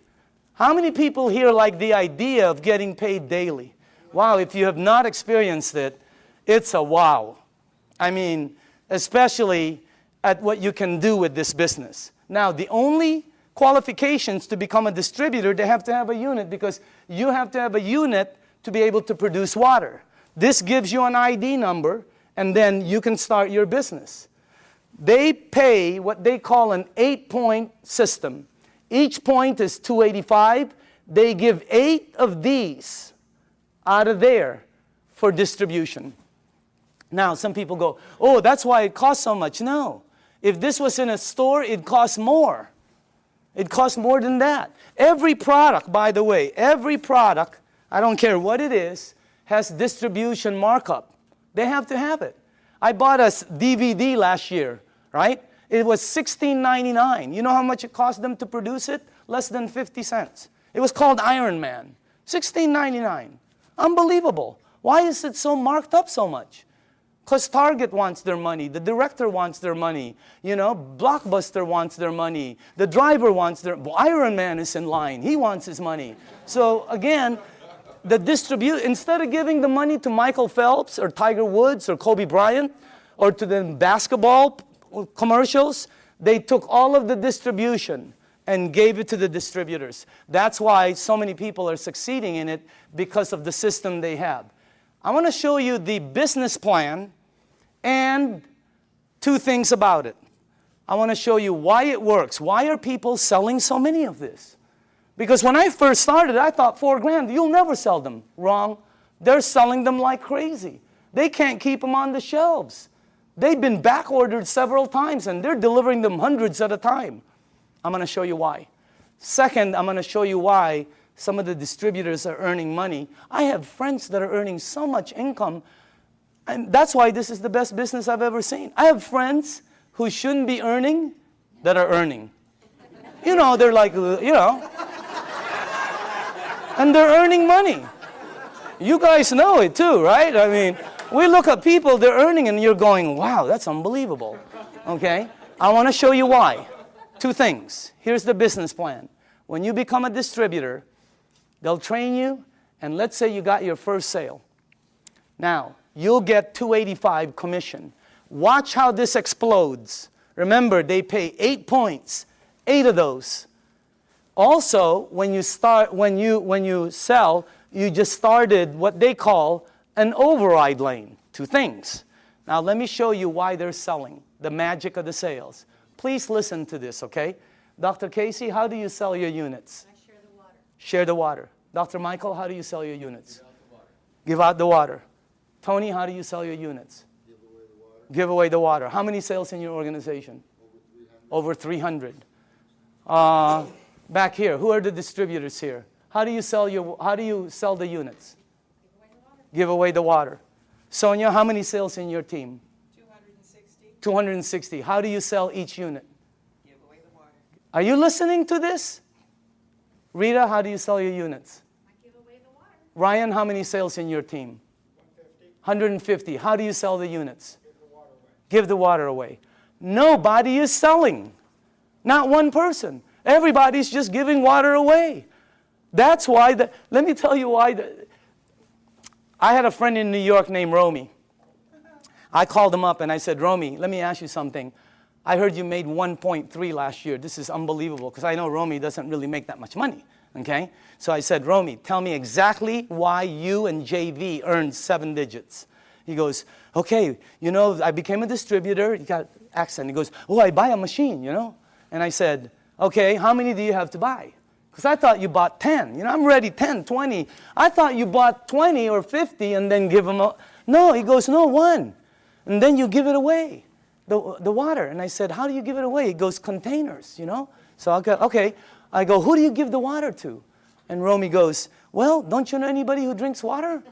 How many people here like the idea of getting paid daily? Wow, if you have not experienced it, it's a wow. I mean, especially at what you can do with this business. Now, the only qualifications to become a distributor, they have to have a unit, because you have to have a unit to be able to produce water. This gives you an ID number, and then you can start your business. They pay what they call an 8-point system. Each point is $285. They give 8 of these out of there for distribution. Now, some people go, oh, that's why it costs so much. No. If this was in a store, it costs more. It costs more than that. Every product, by the way, every product, I don't care what it is, has distribution markup. They have to have it. I bought a DVD last year, right? It was $16.99. You know how much it cost them to produce it? Less than 50 cents. It was called Iron Man. $16.99. Unbelievable. Why is it so marked up so much? Because Target wants their money, the director wants their money, Blockbuster wants their money, the driver wants Iron Man is in line, he wants his money. So again, instead of giving the money to Michael Phelps or Tiger Woods or Kobe Bryant or to the basketball commercials, they took all of the distribution and gave it to the distributors. That's why so many people are succeeding in it, because of the system they have. I want to show you the business plan and two things about it. I want to show you why it works. Why are people selling so many of this? Because when I first started, I thought $4,000, you'll never sell them. Wrong. They're selling them like crazy. They can't keep them on the shelves. They've been back ordered several times, and they're delivering them hundreds at a time. I'm going to show you why. Second, I'm going to show you why some of the distributors are earning money. I have friends that are earning so much income, and that's why this is the best business I've ever seen. I have friends who shouldn't be earning that are earning. They're like, and they're earning money. You guys know it too, right? I mean, we look at people, they're earning, and you're going, wow, that's unbelievable. Okay? I want to show you why. Two things. Here's the business plan. When you become a distributor, they'll train you, and let's say you got your first sale. Now, you'll get $285 commission. Watch how this explodes. Remember, they pay 8 points, 8 of those. Also, when you sell, you just started what they call an override lane. Two things. Now, let me show you why they're selling, the magic of the sales. Please listen to this, okay? Dr. Casey, how do you sell your units? I share the water. Share the water. Dr. Michael, how do you sell your units? Give out the water. Tony, how do you sell your units? Give away the water. Give away the water. How many sales in your organization? Over 300. Back here, who are the distributors here? How do you sell the units? Give away the water. Sonia, how many sales in your team? 260. 260. How do you sell each unit? Give away the water. Are you listening to this? Rita, how do you sell your units? I give away the water. Ryan, how many sales in your team? 150. How do you sell the units? Give the water away. Nobody is selling. Not one person. Everybody's just giving water away. That's why, let me tell you why. I had a friend in New York named Romy. I called him up and I said, Romy, let me ask you something. I heard you made 1.3 last year. This is unbelievable, because I know Romy doesn't really make that much money. Okay? So I said, Romy, tell me exactly why you and JV earned 7 digits. He goes, okay, I became a distributor. He got accent. He goes, oh, I buy a machine, And I said, okay, how many do you have to buy? Because I thought you bought 10. I'm ready, 10, 20. I thought you bought 20 or 50 and then give them a... No, he goes, no, 1. And then you give it away, the water. And I said, how do you give it away? He goes, containers, So I go, okay. I go, who do you give the water to? And Romy goes, well, don't you know anybody who drinks water?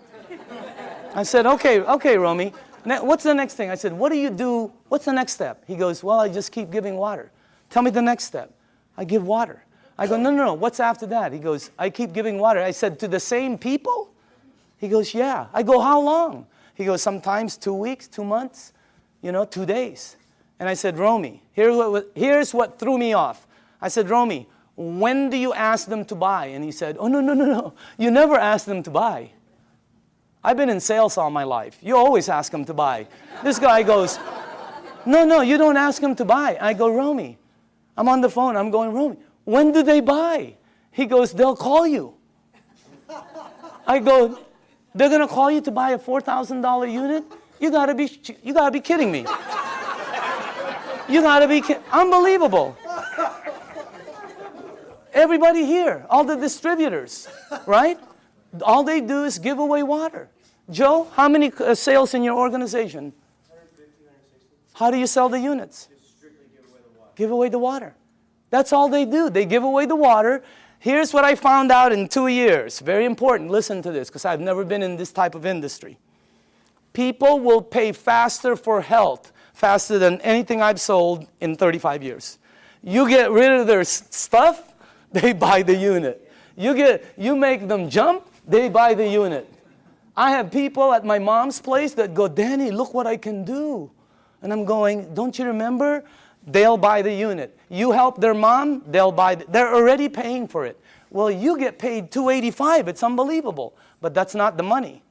I said, okay, Romy. What's the next thing? I said, what do you do? What's the next step? He goes, well, I just keep giving water. Tell me the next step. I give water. I go, no. What's after that? He goes, I keep giving water. I said, to the same people? He goes, yeah. I go, how long? He goes, sometimes 2 weeks, 2 months, 2 days. And I said, Romy, here's what threw me off. I said, Romy, when do you ask them to buy? And he said, oh, no. You never ask them to buy. I've been in sales all my life. You always ask them to buy. This guy goes, no, you don't ask them to buy. I go, Romy, I'm on the phone. I'm going, Romy, when do they buy? He goes, they'll call you. I go, they're going to call you to buy a $4,000 unit? You gotta be kidding me. You gotta be kidding. Unbelievable. Everybody here, all the distributors, right? All they do is give away water. Joe, how many sales in your organization? 150, 160. How do you sell the units? Just strictly give away the water. Give away the water. That's all they do. They give away the water. Here's what I found out in 2 years. Very important. Listen to this, because I've never been in this type of industry. People will pay faster for health, faster than anything I've sold in 35 years. You get rid of their stuff, they buy the unit. You make them jump, they buy the unit. I have people at my mom's place that go, Danny, look what I can do. And I'm going, don't you remember? They'll buy the unit. You help their mom, they'll buy. They're already paying for it. Well, you get paid $285. It's unbelievable. But that's not the money.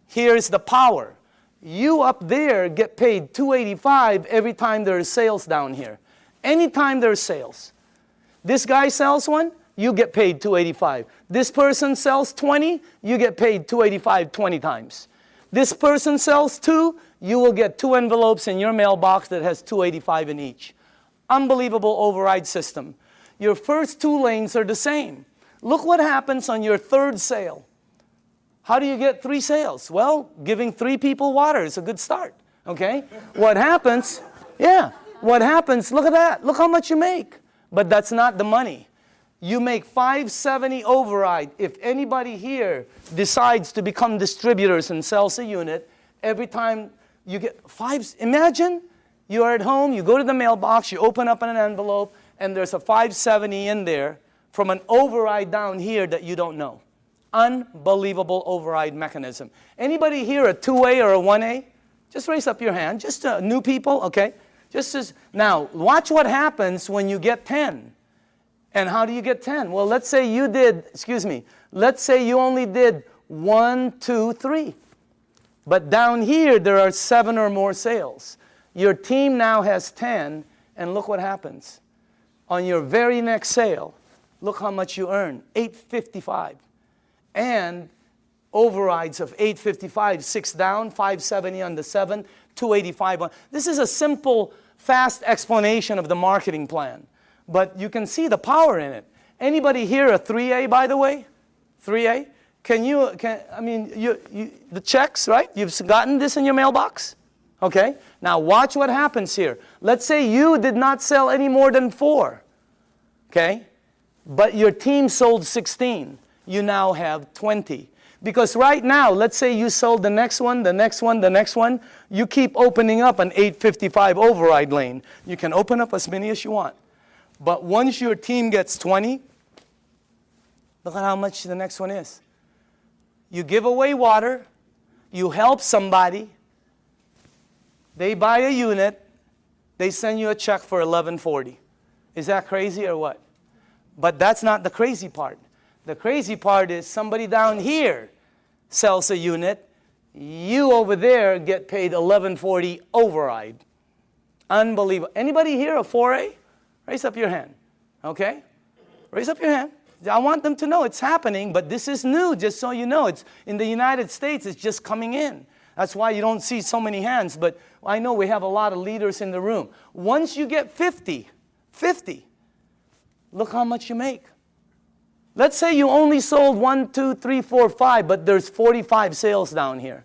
Here's the power. You up there get paid $285 every time there's sales down here. Anytime there's sales. This guy sells one, you get paid $285. This person sells 20, you get paid $285 20 times. This person sells 2, you will get 2 envelopes in your mailbox that has $285 in each. Unbelievable override system. Your first 2 lanes are the same. Look what happens on your 3rd sale. How do you get 3 sales? Well, giving 3 people water is a good start, okay? What happens, what happens, look at that. Look how much you make. But that's not the money. You make $570 override. If anybody here decides to become distributors and sells a unit, every time you get imagine you are at home, you go to the mailbox, you open up an envelope, and there's a $570 in there from an override down here that you don't know. Unbelievable override mechanism. Anybody here a 2A or a 1A? Just raise up your hand. Just new people, okay? Now, watch what happens when you get 10. And how do you get 10? Well, let's say you did, let's say you only did 1, 2, 3. But down here, there are 7 or more sales. Your team now has 10, and look what happens. On your very next sale, look how much you earn, $855. And overrides of $855, 6 down, $570 on the 7, $285 on. This is a simple, fast explanation of the marketing plan. But you can see the power in it. Anybody here a 3A, by the way? 3A? The checks, right? You've gotten this in your mailbox? Okay? Now watch what happens here. Let's say you did not sell any more than 4. Okay? But your team sold 16. You now have 20. Because right now, let's say you sold the next one, the next one, the next one. You keep opening up an 855 override lane. You can open up as many as you want. But once your team gets 20, look at how much the next one is. You give away water. You help somebody. They buy a unit. They send you a check for $1140. Is that crazy or what? But that's not the crazy part. The crazy part is somebody down here sells a unit. You over there get paid $1140 override. Unbelievable. Anybody here a 4A? Raise up your hand. Okay? Raise up your hand. I want them to know it's happening, but this is new, just so you know. It's in the United States, it's just coming in. That's why you don't see so many hands, but I know we have a lot of leaders in the room. Once you get 50, look how much you make. Let's say you only sold 1, 2, 3, 4, 5, but there's 45 sales down here.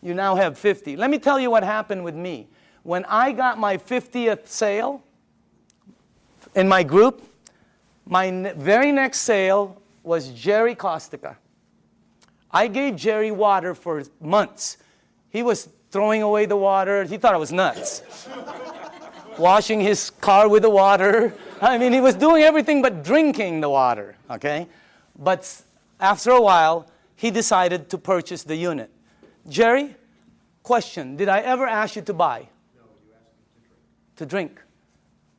You now have 50. Let me tell you what happened with me. When I got my 50th sale in my group, my very next sale was Jerry Kostica. I gave Jerry water for months. He was throwing away the water. He thought I was nuts. Washing his car with the water. I mean, he was doing everything but drinking the water, okay? But after a while, he decided to purchase the unit. Jerry, question, did I ever ask you to buy? No, you asked me to drink.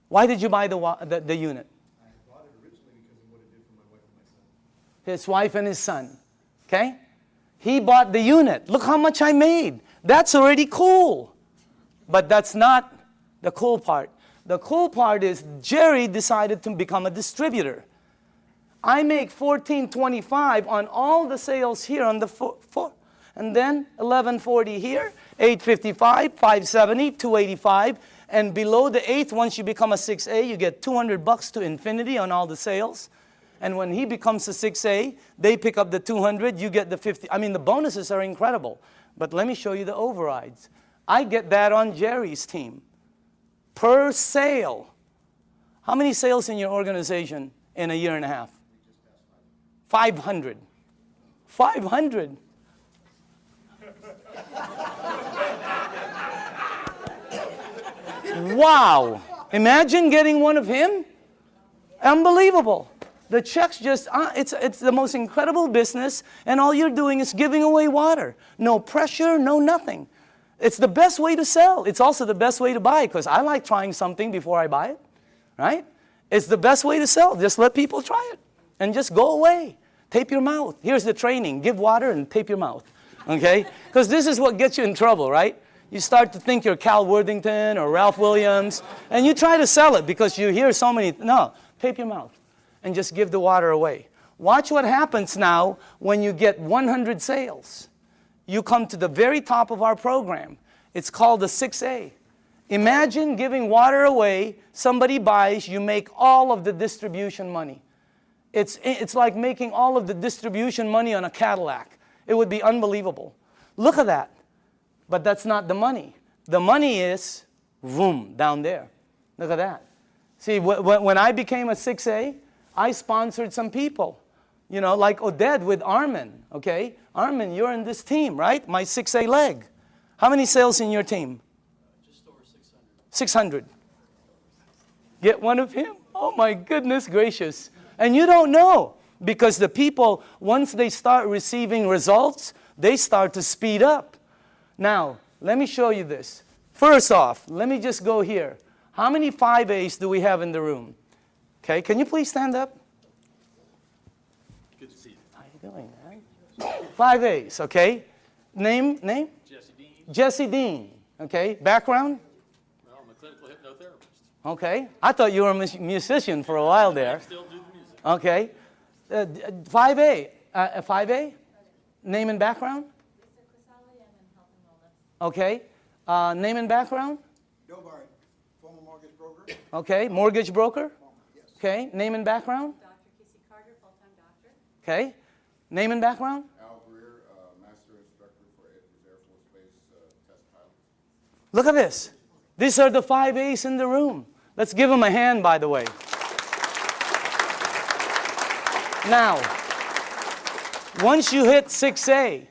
Why did you buy the unit? I bought it originally because of what it did for my wife and my son. His wife and his son, okay? He bought the unit. Look how much I made. That's already cool. But that's not the cool part. The cool part is Jerry decided to become a distributor. I make $14.25 on all the sales here on the four, and then $11.40 here, $8.55, $5.70, $2.85, and below the 8th, once you become a 6A, you get $200 to infinity on all the sales. And when he becomes a 6A, they pick up the 200, you get the 50. I mean, the bonuses are incredible. But let me show you the overrides. I get that on Jerry's team. Per sale. How many sales in your organization in a year and a half? 500. 500. Wow. Imagine getting one of him. Unbelievable. The checks just, it's the most incredible business, and all you're doing is giving away water. No pressure, no nothing. It's the best way to sell. It's also the best way to buy, because I like trying something before I buy it, right? It's the best way to sell. Just let people try it, and just go away. Tape your mouth. Here's the training. Give water and tape your mouth, okay? Because this is what gets you in trouble, right? You start to think you're Cal Worthington or Ralph Williams, and you try to sell it because you hear so many, no, tape your mouth. And just give the water away. Watch what happens now when you get 100 sales. You come to the very top of our program. It's called the 6A. Imagine giving water away, somebody buys, you make all of the distribution money. It's like making all of the distribution money on a Cadillac. It would be unbelievable. Look at that. But that's not the money. The money is, boom, down there. Look at that. See, when I became a 6A, I sponsored some people, you know, like Oded with Armin, okay? Armin, you're in this team, right? My 6A leg. How many sales in your team? Just over 600. 600. Get one of him? Oh my goodness gracious. And you don't know, because the people, once they start receiving results, they start to speed up. Now, let me show you this. First off, let me just go here. How many 5As do we have in the room? Okay, can you please stand up? Good to see you. How are you doing, man? 5As, okay? Name? Jesse Dean. Jesse Dean, okay? Background? Well, I'm a clinical hypnotherapist. Okay. I thought you were a musician for a while there. I still do the music. Okay. 5A. 5A? Name and background? Okay. Name and background? Bill Barrett, former mortgage broker. Okay. Mortgage broker? Yes. Okay. Name and background? Dr. Kissy Carter, full-time doctor. Okay. Name and background? Al Greer, master instructor for Edwards Air Force Base test pilot. Look at this. These are the 5As in the room. Let's give them a hand, by the way. Now, once you hit 6A,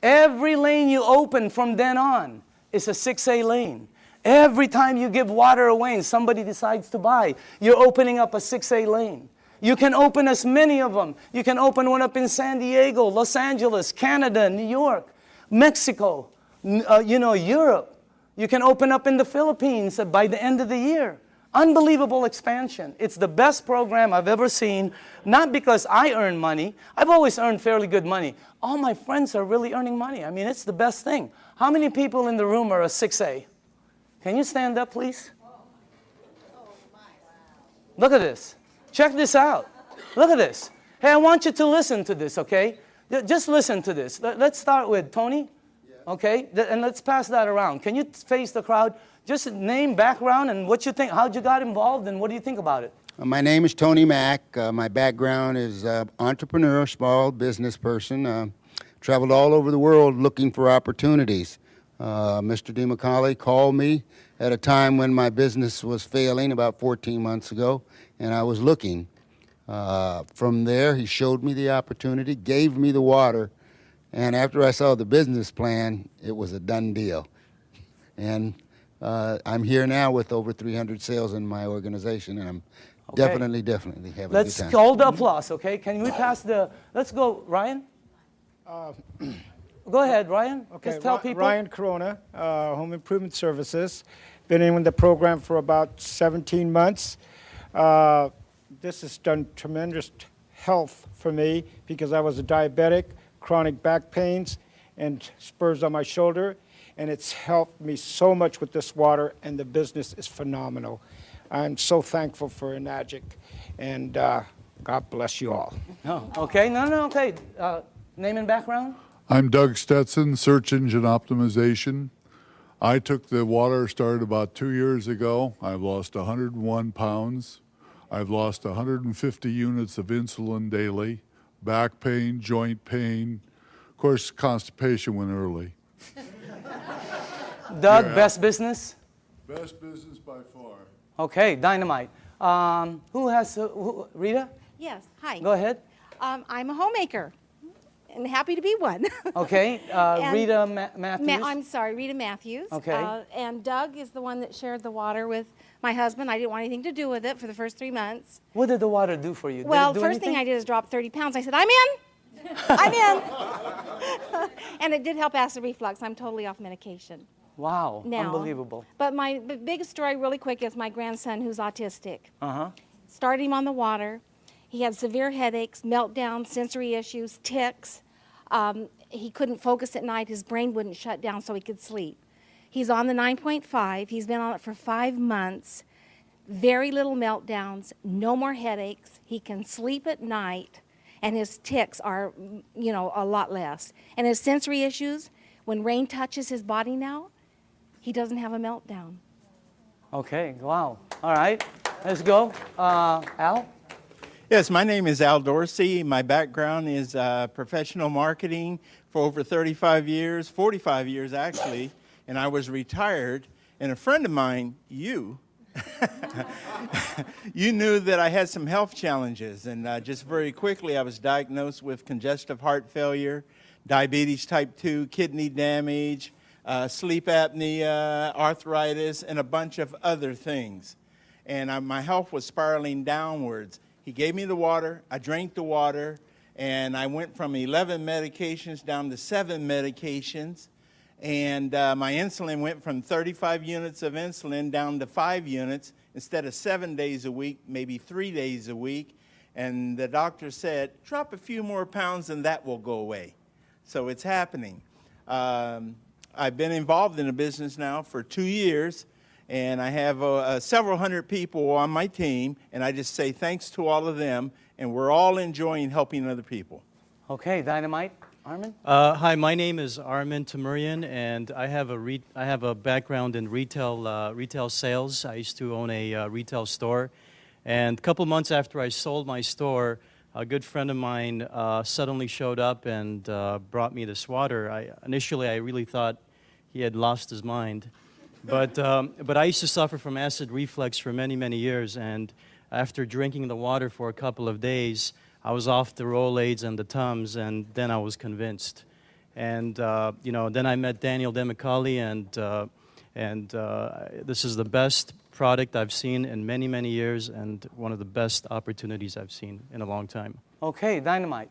every lane you open from then on is a 6A lane. Every time you give water away and somebody decides to buy, you're opening up a 6A lane. You can open as many of them. You can open one up in San Diego, Los Angeles, Canada, New York, Mexico, Europe. You can open up in the Philippines by the end of the year. Unbelievable expansion. It's the best program I've ever seen, not because I earn money. I've always earned fairly good money. All my friends are really earning money. I mean, it's the best thing. How many people in the room are a 6A? Can you stand up, please? Look at this. Check this out. Look at this. Hey, I want you to listen to this, okay? Just listen to this. Let's start with Tony, okay? And let's pass that around. Can you face the crowd? Just name, background, and what you think, how'd you got involved, and what do you think about it? My name is Tony Mack. My background is entrepreneur, small business person. Traveled all over the world looking for opportunities. Mr. Dimicale called me at a time when my business was failing about 14 months ago, and I was looking. From there, he showed me the opportunity, gave me the water, and after I saw the business plan, it was a done deal. And I'm here now with over 300 sales in my organization, and I'm definitely having a good time. Let's hold the applause, okay? Can we pass the, let's go, Ryan? Go ahead, Ryan. Okay, Just tell people. Ryan Corona, Home Improvement Services. Been in the program for about 17 months. This has done tremendous health for me because I was a diabetic, chronic back pains, and spurs on my shoulder. And it's helped me so much with this water, and the business is phenomenal. I'm so thankful for Enagic, and God bless you all. Oh, okay, okay. Name and background? I'm Doug Stetson, Search Engine Optimization. I took the water, started about 2 years ago. I've lost 101 pounds. I've lost 150 units of insulin daily, back pain, joint pain. Of course, constipation went early. Doug, Yeah. best business? Best business by far. Okay, dynamite. Who has, Rita? Yes, hi. Go ahead. I'm a homemaker, and happy to be one. Okay, And Rita Matthews. I'm sorry, Rita Matthews. Okay. And Doug is the one that shared the water with my husband. I didn't want anything to do with it for the first 3 months. What did the water do for you? Did Well, it do first thing anything? I did is drop 30 pounds. I said, I'm in. I'm in. And it did help acid reflux. I'm totally off medication Wow, now. unbelievable. But my biggest story, really quick, is my grandson who's autistic. Uh-huh. Started him on the water. He had severe headaches, meltdowns, sensory issues, tics. He couldn't focus at night. His brain wouldn't shut down so he could sleep. He's on the 9.5. He's been on it for 5 months. Very little meltdowns, no more headaches. He can sleep at night, and his tics are, you know, a lot less. And his sensory issues, when rain touches his body now, he doesn't have a meltdown. Okay, wow. All right, let's go. Al? Yes, my name is Al Dorsey. My background is professional marketing for over 35 years, 45 years actually, and I was retired. And a friend of mine, you knew that I had some health challenges. And just very quickly, I was diagnosed with congestive heart failure, diabetes type 2, kidney damage, sleep apnea, arthritis, and a bunch of other things. And my health was spiraling downwards. He gave me the water, I drank the water, and I went from 11 medications down to 7 medications. And my insulin went from 35 units of insulin down to 5 units instead of 7 days a week, maybe 3 days a week. And the doctor said, drop a few more pounds and that will go away. So it's happening. I've been involved in the business now for 2 years. And I have several hundred people on my team, and I just say thanks to all of them, and we're all enjoying helping other people. Okay, Dynamite. Armin? Hi, my name is Armin Tamurian, and I have a background in retail sales. I used to own a retail store, and a couple months after I sold my store, a good friend of mine suddenly showed up and brought me this water. Initially, I really thought he had lost his mind. But I used to suffer from acid reflux for many, many years, and after drinking the water for a couple of days, I was off the Rolaids and the Tums, and then I was convinced. And you know, then I met Daniel Dimicale, and this is the best product I've seen in many, many years, and one of the best opportunities I've seen in a long time. Okay, Dynamite.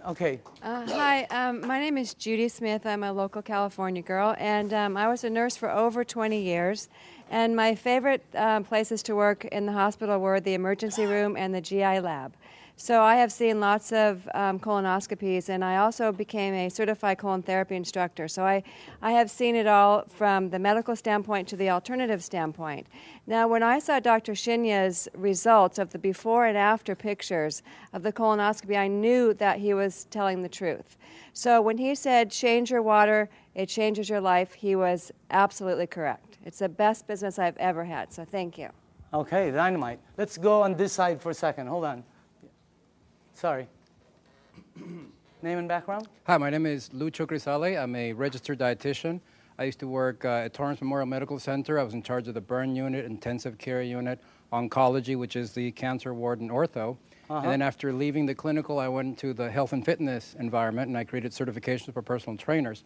Okay. Hi, my name is Judy Smith. I'm a local California girl, and I was a nurse for over 20 years. And my favorite places to work in the hospital were the emergency room and the GI lab. So I have seen lots of colonoscopies, and I also became a certified colon therapy instructor. So I have seen it all from the medical standpoint to the alternative standpoint. Now, when I saw Dr. Shinya's results of the before and after pictures of the colonoscopy, I knew that he was telling the truth. So when he said, change your water, it changes your life, he was absolutely correct. It's the best business I've ever had, so thank you. Okay, Dynamite. Let's go on this side for a second. Hold on. Sorry. Name and background? Hi, my name is Lucho Grisale. I'm a registered dietitian. I used to work at Torrance Memorial Medical Center. I was in charge of the burn unit, intensive care unit, oncology, which is the cancer ward, and ortho. And then after leaving the clinical, I went to the health and fitness environment, and I created certifications for personal trainers.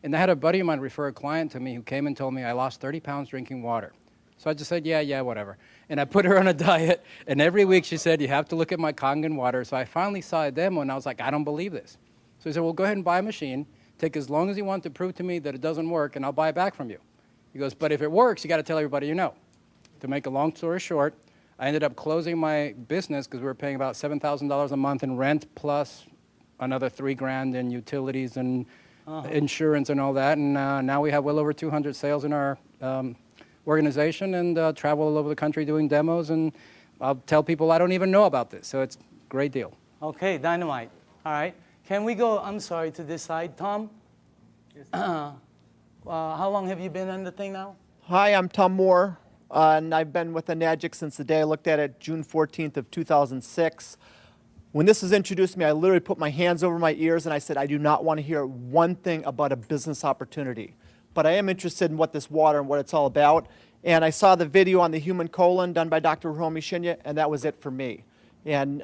And I had a buddy of mine refer a client to me who came and told me I lost 30 pounds drinking water. So I just said, yeah, whatever. And I put her on a diet, and every week she said, you have to look at my Kangen water. So I finally saw a demo, and I was like, I don't believe this. So he said, well, go ahead and buy a machine. Take as long as you want to prove to me that it doesn't work, and I'll buy it back from you. He goes, but if it works, you got to tell everybody you know. To make a long story short, I ended up closing my business because we were paying about $7,000 a month in rent plus another $3,000 in utilities and insurance and all that. And now we have well over 200 sales in our organization and travel all over the country doing demos. And I'll tell people I don't even know about this. So it's a great deal. Okay, Dynamite. All right. Can we go, I'm sorry, to this side? Tom? Yes. How long have you been on the thing now? Hi, I'm Tom Moore, and I've been with Enagic since the day I looked at it, June 14th of 2006. When this was introduced to me, I literally put my hands over my ears and I said, I do not want to hear one thing about a business opportunity. But I am interested in what this water and what it's all about. And I saw the video on the human colon done by Dr. Hiromi Shinya, and that was it for me. And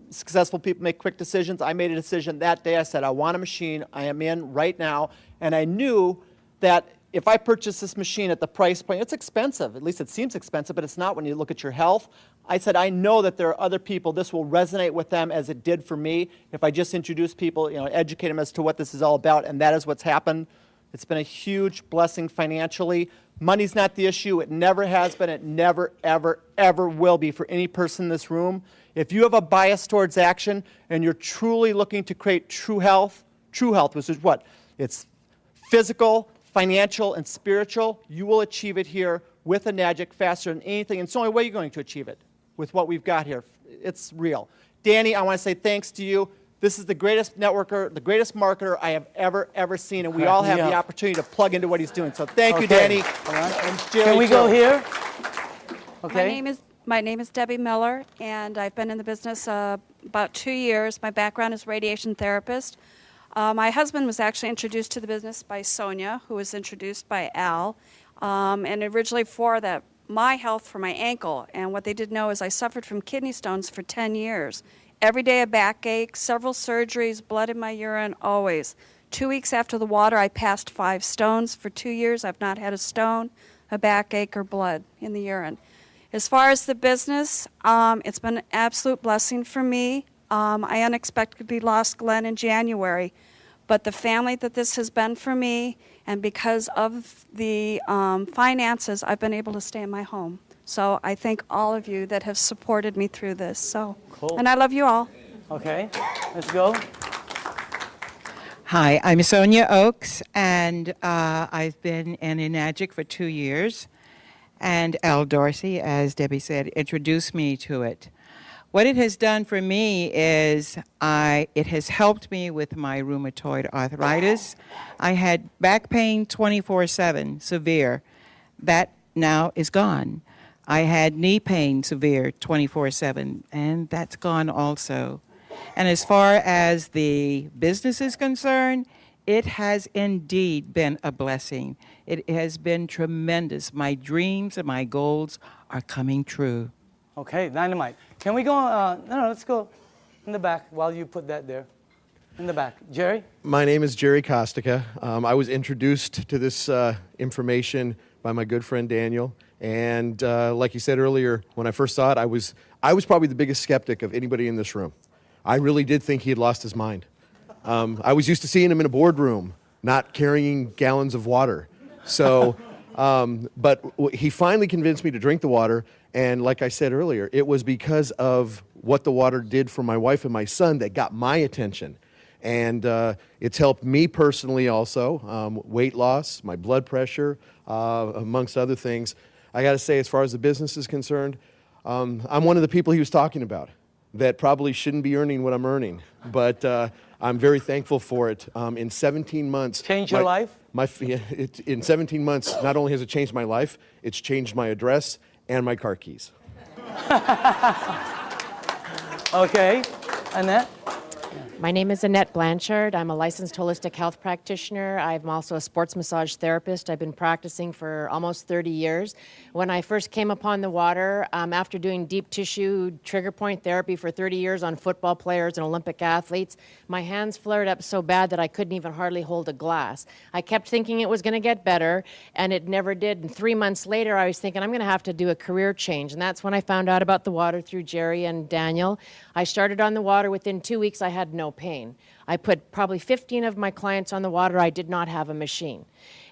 successful people make quick decisions. I made a decision that day. I said, I want a machine. I am in right now. And I knew that if I purchase this machine at the price point, it's expensive. At least it seems expensive, but it's not when you look at your health. I said, I know that there are other people, this will resonate with them as it did for me if I just introduce people, educate them as to what this is all about, and that is what's happened. It's been a huge blessing financially. Money's not the issue. It never has been. It never, ever, ever will be for any person in this room. If you have a bias towards action and you're truly looking to create true health, which is what? It's physical, financial, and spiritual. You will achieve it here with a Enagic faster than anything. And it's the only way you're going to achieve it with what we've got here. It's real. Danny, I want to say thanks to you. This is the greatest networker, the greatest marketer I have ever seen, and we all have the opportunity to plug into what he's doing. So thank you, Danny. And Jerry, Can we go here? Okay. My name is Debbie Miller, and I've been in the business about 2 years. My background is radiation therapist. My husband was actually introduced to the business by Sonia, who was introduced by Al, and originally for my health for my ankle. And what they didn't know is I suffered from kidney stones for 10 years. Every day a backache, several surgeries, blood in my urine, always. 2 weeks after the water, I passed 5 stones. For 2 years, I've not had a stone, a backache, or blood in the urine. As far as the business, it's been an absolute blessing for me. I unexpectedly lost Glenn in January, but the family that this has been for me, and because of the finances, I've been able to stay in my home. So I thank all of you that have supported me through this. So, cool. And I love you all. Okay, let's go. Hi, I'm Sonia Oakes, and I've been an Enagic for 2 years. And Al Dorsey, as Debbie said, introduced me to it. What it has done for me is it has helped me with my rheumatoid arthritis. I had back pain 24/7, severe. That now is gone. I had knee pain, severe, 24/7, and that's gone also. And as far as the business is concerned, it has indeed been a blessing. It has been tremendous. My dreams and my goals are coming true. Okay, dynamite. Can we go, no, let's go in the back while you put that there. In the back. Jerry? My name is Jerry Kostica. I was introduced to this information by my good friend Daniel. And like you said earlier, when I first saw it, I was probably the biggest skeptic of anybody in this room. I really did think he had lost his mind. I was used to seeing him in a boardroom, not carrying gallons of water. So, but he finally convinced me to drink the water. And like I said earlier, it was because of what the water did for my wife and my son that got my attention. And it's helped me personally also, weight loss, my blood pressure, amongst other things. I got to say, as far as the business is concerned, I'm one of the people he was talking about that probably shouldn't be earning what I'm earning. But I'm very thankful for it. In 17 months... Changed your life? In 17 months, not only has it changed my life, it's changed my address and my car keys. Okay. Annette? My name is Annette Blanchard. I'm a licensed holistic health practitioner. I'm also a sports massage therapist. I've been practicing for almost 30 years. When I first came upon the water, after doing deep tissue trigger point therapy for 30 years on football players and Olympic athletes, my hands flared up so bad that I couldn't even hardly hold a glass. I kept thinking it was going to get better, and it never did. And 3 months later, I was thinking, I'm going to have to do a career change. And that's when I found out about the water through Jerry and Daniel. I started on the water. Within 2 weeks, I had no pain. I put probably 15 of my clients on the water. I did not have a machine.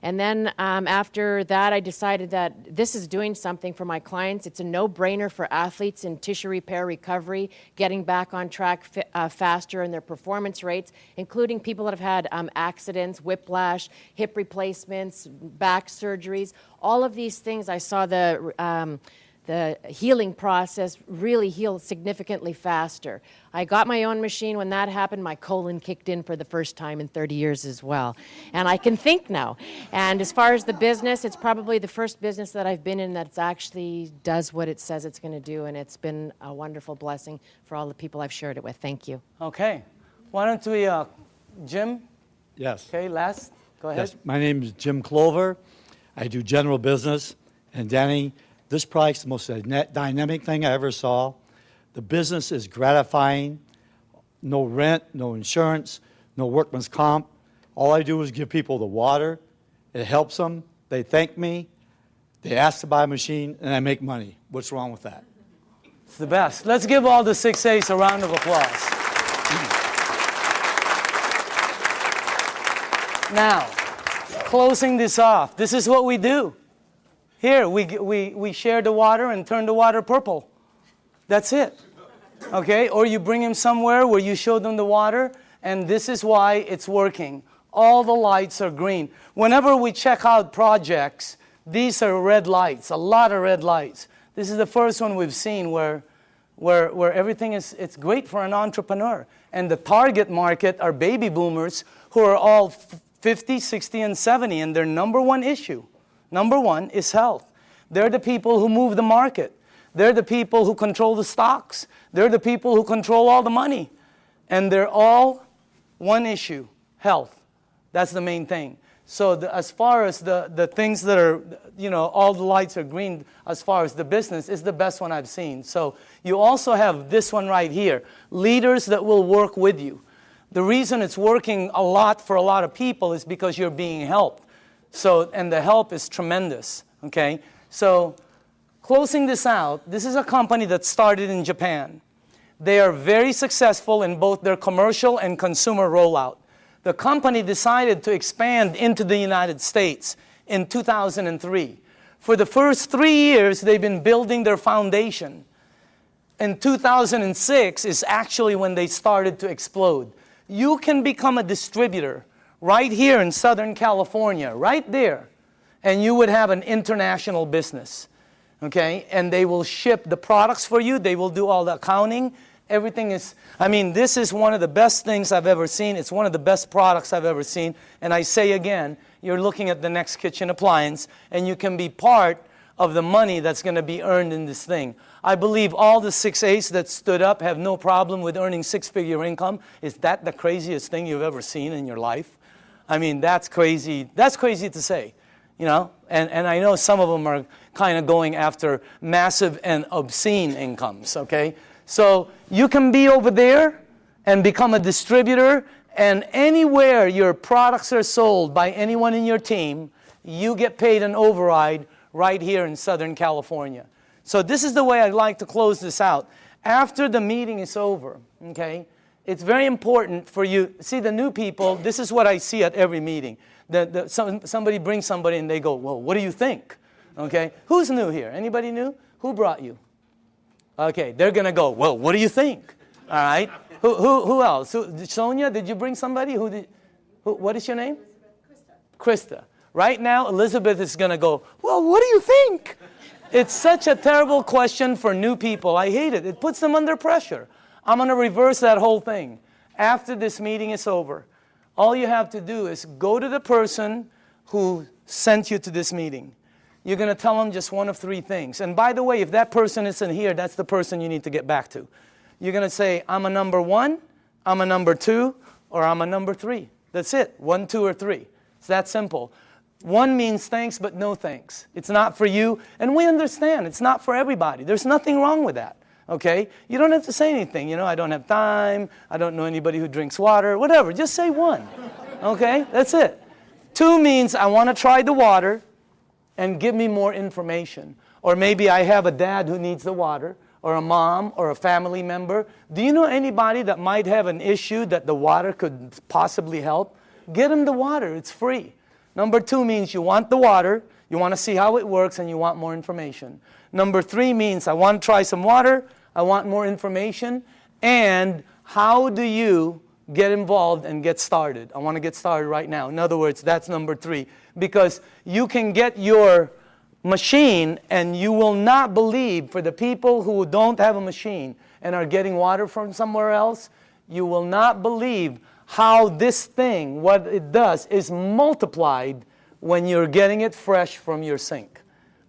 And then after that, I decided that this is doing something for my clients. It's a no-brainer for athletes in tissue repair recovery, getting back on track faster in their performance rates, including people that have had accidents, whiplash, hip replacements, back surgeries. All of these things, I saw the healing process really heal significantly faster. I got my own machine. When that happened, my colon kicked in for the first time in 30 years as well. And I can think now. And as far as the business, it's probably the first business that I've been in that actually does what it says it's going to do. And it's been a wonderful blessing for all the people I've shared it with. Thank you. Okay. Why don't we, Jim? Yes. Okay, last. Go ahead. Yes. My name is Jim Clover. I do general business. And Danny, this product's the most dynamic thing I ever saw. The business is gratifying. No rent, no insurance, no workman's comp. All I do is give people the water. It helps them. They thank me. They ask to buy a machine, and I make money. What's wrong with that? It's the best. Let's give all the 6A's a round of applause. Now, closing this off, this is what we do. Here, we share the water and turn the water purple. That's it. Okay? Or you bring them somewhere where you show them the water, and this is why it's working. All the lights are green. Whenever we check out projects, these are red lights, a lot of red lights. This is the first one we've seen where everything is, it's great for an entrepreneur. And the target market are baby boomers who are all 50, 60, and 70, and their number one issue, number one, is health. They're the people who move the market. They're the people who control the stocks. They're the people who control all the money. And they're all one issue, health. That's the main thing. So as far as the things that are, you know, all the lights are green, as far as the business, is the best one I've seen. So you also have this one right here, leaders that will work with you. The reason it's working a lot for a lot of people is because you're being helped. So, and the help is tremendous, okay? So closing this out, this is a company that started in Japan. They are very successful in both their commercial and consumer rollout. The company decided to expand into the United States in 2003. For the first 3 years, they've been building their foundation. In 2006 is actually when they started to explode. You can become a distributor right here in Southern California, right there, and you would have an international business, okay? And they will ship the products for you. They will do all the accounting. Everything is, I mean, this is one of the best things I've ever seen. It's one of the best products I've ever seen. And I say again, you're looking at the next kitchen appliance, and you can be part of the money that's going to be earned in this thing. I believe all the 6A's that stood up have no problem with earning six-figure income. Is that the craziest thing you've ever seen in your life? I mean, that's crazy. That's crazy to say, you know? And I know some of them are kind of going after massive and obscene incomes, okay? So you can be over there and become a distributor, and anywhere your products are sold by anyone in your team, you get paid an override right here in Southern California. So this is the way I'd like to close this out. After the meeting is over, okay, it's very important for you. See, the new people, this is what I see at every meeting. Somebody brings somebody and they go, well, what do you think? Okay, who's new here? Anybody new? Who brought you? Okay, they're going to go, well, what do you think? All right. Who else? Sonia, did you bring somebody? What is your name? Krista. Right now, Elizabeth is going to go, well, what do you think? It's such a terrible question for new people. I hate it. It puts them under pressure. I'm going to reverse that whole thing. After this meeting is over, all you have to do is go to the person who sent you to this meeting. You're going to tell them just one of three things. And by the way, if that person isn't here, that's the person you need to get back to. You're going to say, I'm a number 1, I'm a number 2, or I'm a number 3. That's it. 1, 2, or 3. It's that simple. 1 means thanks, but no thanks. It's not for you. And we understand. It's not for everybody. There's nothing wrong with that. Okay? You don't have to say anything. You know, I don't have time. I don't know anybody who drinks water. Whatever. Just say 1. Okay? That's it. 2 means I want to try the water and give me more information. Or maybe I have a dad who needs the water, or a mom, or a family member. Do you know anybody that might have an issue that the water could possibly help? Get them the water. It's free. Number 2 means you want the water, you want to see how it works, and you want more information. Number 3 means I want to try some water, I want more information, and how do you get involved and get started? I want to get started right now. In other words, that's number 3. Because you can get your machine, and you will not believe, for the people who don't have a machine and are getting water from somewhere else, you will not believe how this thing, what it does, is multiplied when you're getting it fresh from your sink.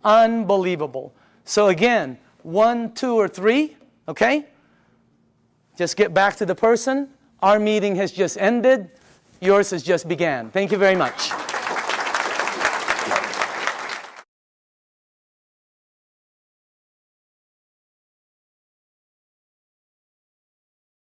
Unbelievable. So again, 1, 2, or 3, okay? Just get back to the person. Our meeting has just ended. Yours has just began. Thank you very much.